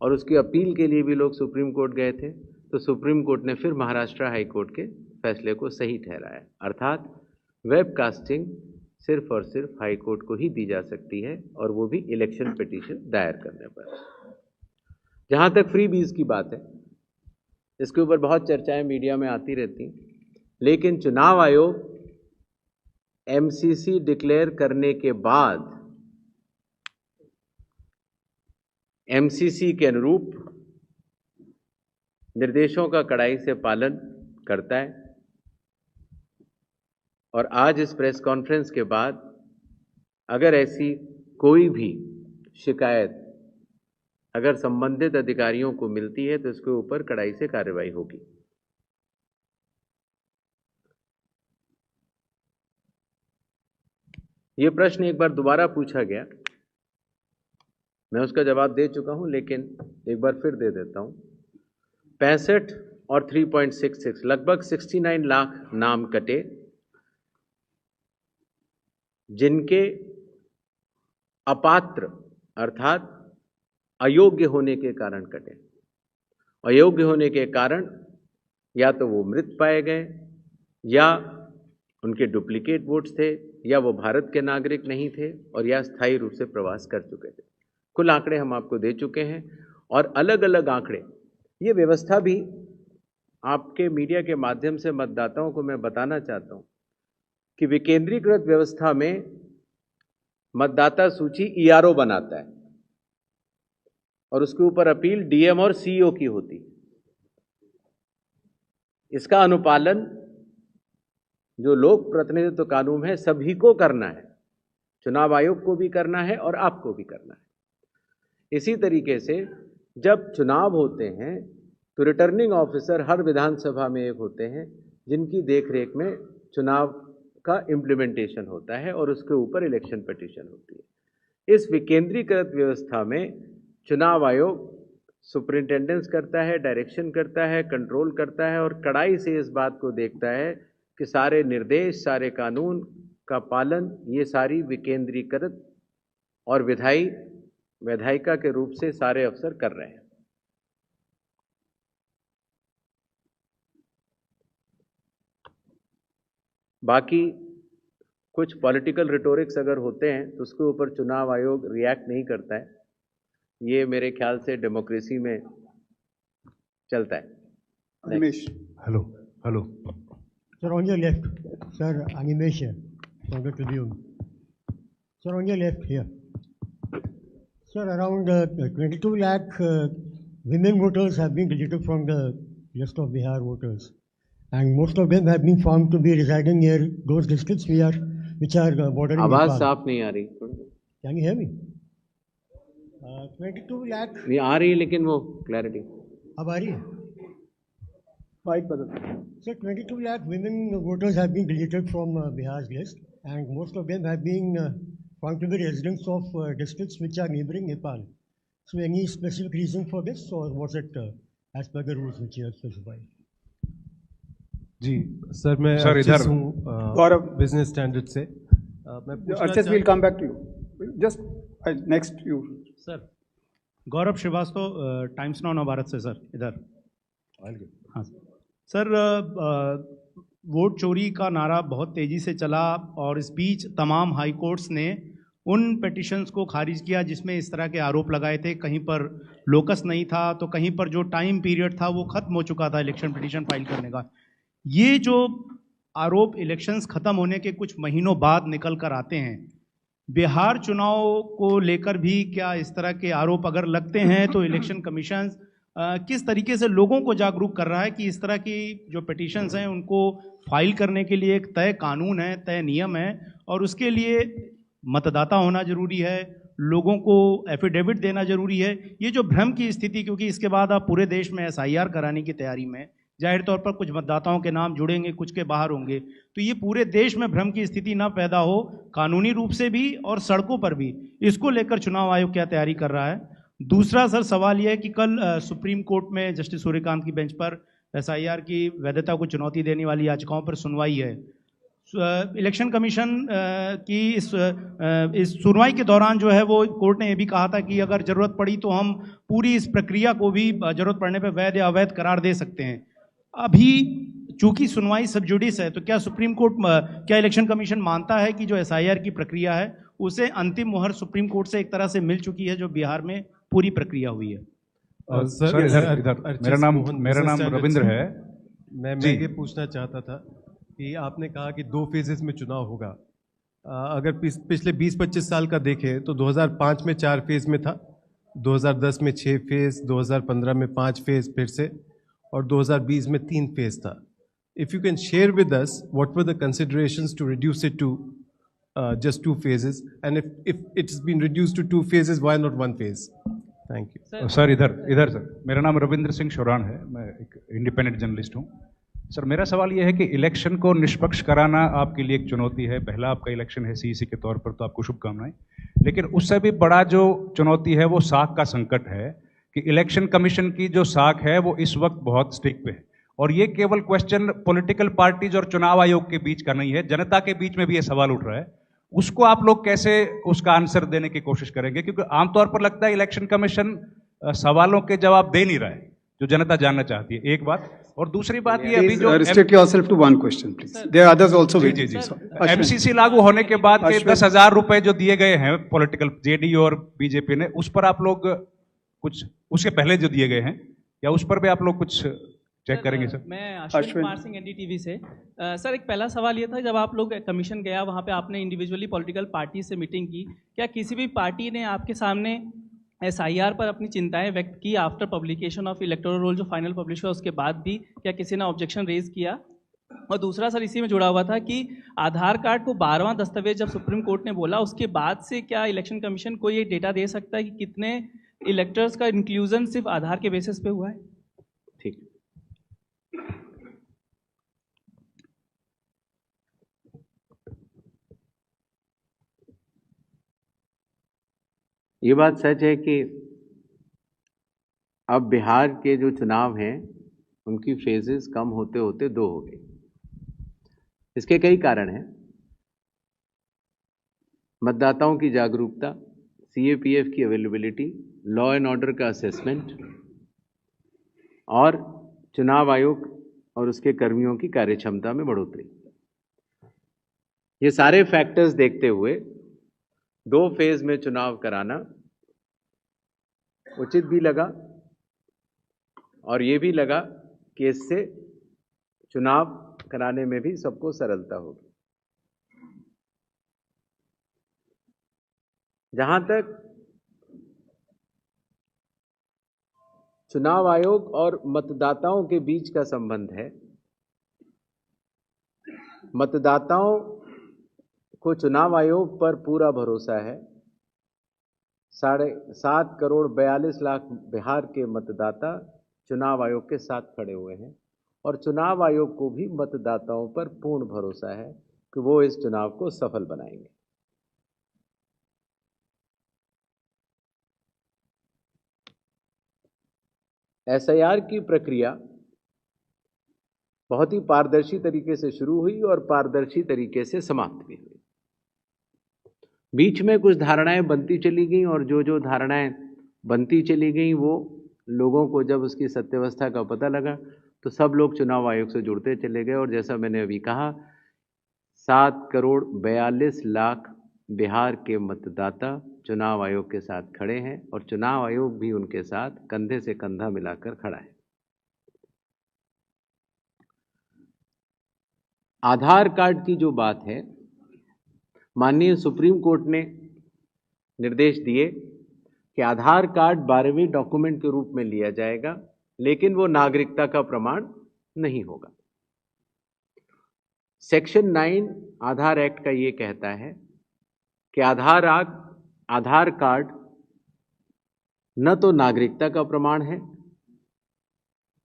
और उसकी अपील के लिए भी लोग सुप्रीम कोर्ट गए थे, तो सुप्रीम कोर्ट ने फिर महाराष्ट्र हाईकोर्ट के फैसले को सही ठहराया। अर्थात वेबकास्टिंग सिर्फ और सिर्फ हाईकोर्ट को ही दी जा सकती है और वो भी इलेक्शन पिटीशन दायर करने पर। जहाँ तक फ्रीबीज की बात है, इसके ऊपर बहुत चर्चाएं मीडिया में आती रहती, लेकिन चुनाव आयोग MCC डिक्लेयर करने के बाद MCC के अनुरूप निर्देशों का कड़ाई से पालन करता है। और आज इस प्रेस कॉन्फ्रेंस के बाद अगर ऐसी कोई भी शिकायत अगर संबंधित अधिकारियों को मिलती है तो इसके ऊपर कड़ाई से कार्रवाई होगी। ये प्रश्न एक बार दोबारा पूछा गया, मैं उसका जवाब दे चुका हूं, लेकिन एक बार फिर दे देता हूं। 65 और 3.66 लगभग 69 लाख नाम कटे, जिनके अपात्र अर्थात अयोग्य होने के कारण कटे। अयोग्य होने के कारण या तो वो मृत पाए गए, या उनके डुप्लीकेट वोट्स थे, या वो भारत के नागरिक नहीं थे, और या स्थायी रूप से प्रवास कर चुके थे। कुल आंकड़े हम आपको दे चुके हैं, और अलग अलग आंकड़े, ये व्यवस्था भी आपके मीडिया के माध्यम से मतदाताओं को मैं बताना चाहता हूं कि विकेंद्रीकृत व्यवस्था में मतदाता सूची ईआरओ बनाता है और उसके ऊपर अपील डीएम और सीईओ की होती है। इसका अनुपालन जो लोक प्रतिनिधित्व कानून है सभी को करना है, चुनाव आयोग को भी करना है और आपको भी करना है। इसी तरीके से जब चुनाव होते हैं तो रिटर्निंग ऑफिसर हर विधानसभा में एक होते हैं जिनकी देखरेख में चुनाव का इम्प्लीमेंटेशन होता है और उसके ऊपर इलेक्शन पिटीशन होती है। इस विकेंद्रीकृत व्यवस्था में चुनाव आयोग सुपरिंटेंडेंस करता है, डायरेक्शन करता है, कंट्रोल करता है और कड़ाई से इस बात को देखता है कि सारे निर्देश, सारे कानून का पालन ये सारी विकेंद्रीकृत और विधायिका के रूप से सारे अफसर कर रहे हैं। बाकी कुछ पॉलिटिकल रिटोरिक्स अगर होते हैं तो उसके ऊपर चुनाव आयोग रिएक्ट नहीं करता है। ये मेरे ख्याल से डेमोक्रेसी में चलता है। Animesh. Hello. Sir, on your left, sir, Animesh here from the Tribune. Sir, on your left here. Sir, around 22 lakh women voters have been deleted from the list of Bihar voters. And most of them have been found to be residing near those districts which are bordering Nepal. आवाज साफ नहीं आ रही। Can you hear me? 22 lakh. नहीं आ रही, लेकिन वो क्लैरिटी अब आ रही है? माइक बदल। So 22 lakh women voters have been deleted from Bihar's list, and most of them have been found to be residents of districts which are neighboring Nepal. So any specific reason for this, or was it as per the rules which you have specified? जी सर, मैं इधर गौरव बिजनेस स्टैंडर्ड से अर्चस will come back to you, just next you. Sir Gaurav Srivastava, Times Now Navbharat से सर इधर। हाँ सर, वोट चोरी का नारा बहुत तेज़ी से चला और इस बीच तमाम हाई कोर्ट्स ने उन पिटिशंस को खारिज किया जिसमें इस तरह के आरोप लगाए थे। कहीं पर लोकस नहीं था तो कहीं पर जो टाइम पीरियड था वो ख़त्म हो चुका था इलेक्शन पिटिशन फाइल करने का। ये जो आरोप इलेक्शंस ख़त्म होने के कुछ महीनों बाद निकल कर आते हैं, बिहार चुनाव को लेकर भी क्या इस तरह के आरोप अगर लगते हैं तो इलेक्शन कमीशन किस तरीके से लोगों को जागरूक कर रहा है कि इस तरह की जो पिटीशंस हैं उनको फाइल करने के लिए एक तय कानून है, तय नियम है, और उसके लिए मतदाता होना ज़रूरी है, लोगों को एफिडेविट देना ज़रूरी है। ये जो भ्रम की स्थिति, क्योंकि इसके बाद आप पूरे देश में SIR कराने की तैयारी में, जाहिर तौर पर कुछ मतदाताओं के नाम जुड़ेंगे, कुछ के बाहर होंगे, तो ये पूरे देश में भ्रम की स्थिति ना पैदा हो, कानूनी रूप से भी और सड़कों पर भी, इसको लेकर चुनाव आयोग क्या तैयारी कर रहा है। दूसरा सर सवाल यह है कि कल सुप्रीम कोर्ट में जस्टिस सूर्यकांत की बेंच पर SIR की वैधता को चुनौती देने वाली याचिकाओं पर सुनवाई है। इलेक्शन कमीशन की इस सुनवाई के दौरान जो है वो कोर्ट ने ये भी कहा था कि अगर ज़रूरत पड़ी तो हम पूरी इस प्रक्रिया को भी ज़रूरत पड़ने पर वैध या अवैध करार दे सकते हैं। अभी चूंकि सुनवाई सब जुडिस है, तो क्या सुप्रीम कोर्ट, क्या इलेक्शन कमीशन मानता है कि जो SIR की प्रक्रिया है उसे अंतिम मुहर सुप्रीम कोर्ट से एक तरह से मिल चुकी है जो बिहार में पूरी प्रक्रिया हुई है? सर इधर मेरा नाम रविंद्र है। मैं ये पूछना चाहता था कि आपने कहा कि 2 फेजेस में चुनाव होगा। अगर पिछले 20-25 साल का देखें तो 2005 में 4 फेज में था, 2010 में 6 फेज, 2015 में 5 फेज फिर से, और 2020 में 3 फेज था। If you can share with us what were the considerations to reduce it to just 2 phases, and if it's been reduced to 2 phases, why not 1 phase? Thank you. Sir इधर सर, मेरा नाम रविंद्र सिंह शोरान है, मैं एक इंडिपेंडेंट जर्नलिस्ट हूँ। सर मेरा सवाल यह है कि इलेक्शन को निष्पक्ष कराना आपके लिए एक चुनौती है। पहला आपका इलेक्शन है CEC के तौर पर, तो आपको शुभकामनाएं। लेकिन उससे भी बड़ा जो चुनौती है वो साख का संकट है कि इलेक्शन कमीशन की जो साख है वो इस वक्त बहुत स्टिक पे है, और ये केवल क्वेश्चन पॉलिटिकल पार्टीज और चुनाव आयोग के बीच का नहीं है, जनता के बीच में भी ये सवाल उठ रहा है। उसको आप लोग कैसे उसका आंसर देने की कोशिश करेंगे? क्योंकि आमतौर पर लगता है इलेक्शन कमीशन सवालों के जवाब दे नहीं रहा है जो जनता जानना चाहती है। एक बात, और दूसरी बात ये अभी जो restrict yourself to one question, please. There are others also waiting. जी एमसीसी लागू होने के बाद के 10,000 रुपए जो दिए गए हैं पॉलिटिकल जेडी और बीजेपी ने, उस पर आप लोग कुछ, उसके पहले जो दिए गए हैं, या उस पर भी आप लोग कुछ चेक करेंगे सर? मैं अश्विन कुमार सिंह एनडीटीवी से। सर एक पहला सवाल ये था, जब आप लोग कमीशन गया वहाँ पे आपने इंडिविजुअली पॉलिटिकल पार्टी से मीटिंग की, क्या किसी भी पार्टी ने आपके सामने एसआईआर पर अपनी चिंताएं व्यक्त की after publication of electoral roll जो फाइनल पब्लिश हुआ उसके बाद भी? क्या किसी ने ऑब्जेक्शन रेज किया? और दूसरा सर इसी में जुड़ा हुआ था कि आधार कार्ड को 12वां दस्तावेज जब सुप्रीम कोर्ट ने बोला उसके बाद से क्या इलेक्शन कमीशन को ये डेटा दे सकता है कि कितने इलेक्टर्स का इंक्लूजन सिर्फ आधार के बेसिस पे हुआ है? ठीक, ये बात सच है कि अब बिहार के जो चुनाव हैं उनकी फेजेस कम होते होते 2 हो गए। इसके कई कारण हैं। मतदाताओं की जागरूकता, सीएपीएफ की अवेलेबिलिटी, लॉ एंड ऑर्डर का असेसमेंट और चुनाव आयोग और उसके कर्मियों की कार्यक्षमता में बढ़ोतरी, ये सारे फैक्टर्स देखते हुए 2 फेज में चुनाव कराना उचित भी लगा और ये भी लगा कि इससे चुनाव कराने में भी सबको सरलता होगी। जहां तक चुनाव आयोग और मतदाताओं के बीच का संबंध है, मतदाताओं को चुनाव आयोग पर पूरा भरोसा है। 7.5 करोड़ 42 लाख बिहार के मतदाता चुनाव आयोग के साथ खड़े हुए हैं और चुनाव आयोग को भी मतदाताओं पर पूर्ण भरोसा है कि वो इस चुनाव को सफल बनाएंगे। एसआईआर की प्रक्रिया बहुत ही पारदर्शी तरीके से शुरू हुई और पारदर्शी तरीके से समाप्त भी हुई। बीच में कुछ धारणाएं बनती चली गई और जो धारणाएं बनती चली गई वो लोगों को जब उसकी सत्यावस्था का पता लगा तो सब लोग चुनाव आयोग से जुड़ते चले गए। और जैसा मैंने अभी कहा, 7 करोड़ 42 लाख बिहार के मतदाता चुनाव आयोग के साथ खड़े हैं और चुनाव आयोग भी उनके साथ कंधे से कंधा मिलाकर खड़ा है। आधार कार्ड की जो बात है, माननीय सुप्रीम कोर्ट ने निर्देश दिए कि आधार कार्ड 12वें डॉक्यूमेंट के रूप में लिया जाएगा, लेकिन वो नागरिकता का प्रमाण नहीं होगा। सेक्शन 9 आधार एक्ट का ये कहता है कि आधार कार्ड न तो नागरिकता का प्रमाण है,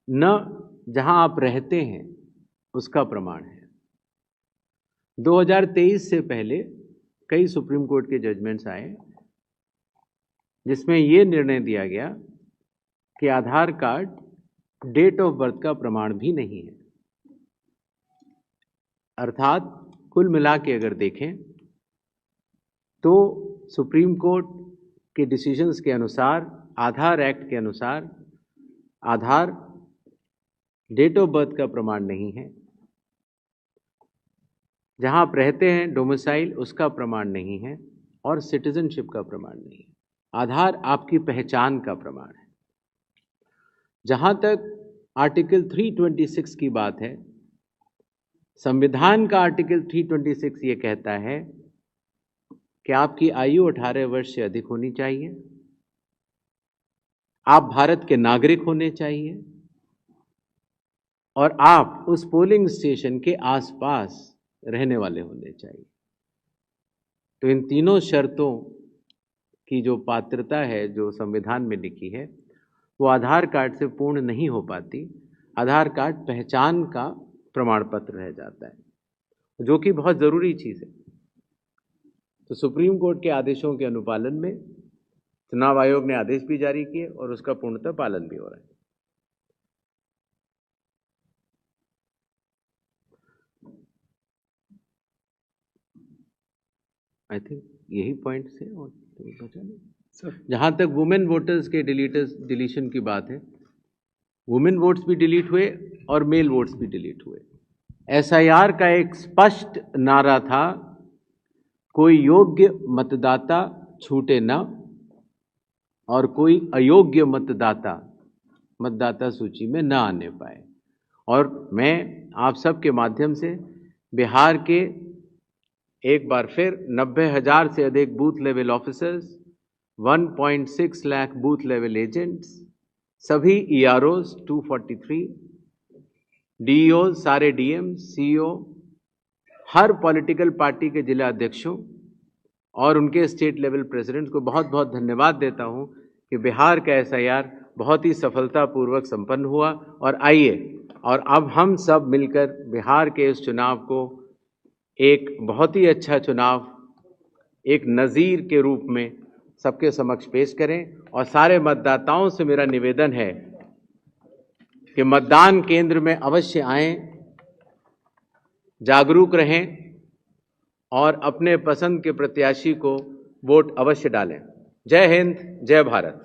न जहां आप रहते हैं उसका प्रमाण है। 2023 से पहले कई सुप्रीम कोर्ट के जजमेंट्स आए जिसमें यह निर्णय दिया गया कि आधार कार्ड डेट ऑफ बर्थ का प्रमाण भी नहीं है। अर्थात कुल मिला के अगर देखें तो सुप्रीम कोर्ट के डिसीजंस के अनुसार, आधार एक्ट के अनुसार आधार डेट ऑफ बर्थ का प्रमाण नहीं है, जहां आप रहते हैं डोमिसाइल उसका प्रमाण नहीं है और सिटीजनशिप का प्रमाण नहीं है। आधार आपकी पहचान का प्रमाण है। जहां तक आर्टिकल 326 की बात है, संविधान का आर्टिकल 326 ये कहता है कि आपकी आयु 18 वर्ष से अधिक होनी चाहिए, आप भारत के नागरिक होने चाहिए और आप उस पोलिंग स्टेशन के आसपास रहने वाले होने चाहिए। तो इन तीनों शर्तों की जो पात्रता है जो संविधान में लिखी है वो आधार कार्ड से पूर्ण नहीं हो पाती। आधार कार्ड पहचान का प्रमाण पत्र रह जाता है, जो कि बहुत ज़रूरी चीज़ है। तो सुप्रीम कोर्ट के आदेशों के अनुपालन में चुनाव आयोग ने आदेश भी जारी किए और उसका पूर्णतः पालन भी हो रहा है। आई थिंक यही पॉइंट थे और बचा नहीं। जहाँ तक वुमेन वोटर्स के डिलीशन की बात है, वुमेन वोट्स भी डिलीट हुए और मेल वोट्स भी डिलीट हुए। एसआईआर का एक स्पष्ट नारा था, कोई योग्य मतदाता छूटे न और कोई अयोग्य मतदाता सूची में न आने पाए। और मैं आप सबके माध्यम से बिहार के एक बार फिर 90,000 से अधिक booth level officers, 1.6 lakh booth level agents, सभी EROs 243, DEOs, सारे DM, CEO, हर पॉलिटिकल पार्टी के जिला अध्यक्षों और उनके स्टेट लेवल प्रेसिडेंट्स को बहुत बहुत धन्यवाद देता हूं कि बिहार का SIR बहुत ही सफलतापूर्वक संपन्न हुआ। और आइए और अब हम सब मिलकर बिहार के इस चुनाव को एक बहुत ही अच्छा चुनाव, एक नज़ीर के रूप में सबके समक्ष पेश करें। और सारे मतदाताओं से मेरा निवेदन है कि मतदान केंद्र में अवश्य आएं, जागरूक रहें और अपने पसंद के प्रत्याशी को वोट अवश्य डालें। जय हिंद, जय भारत।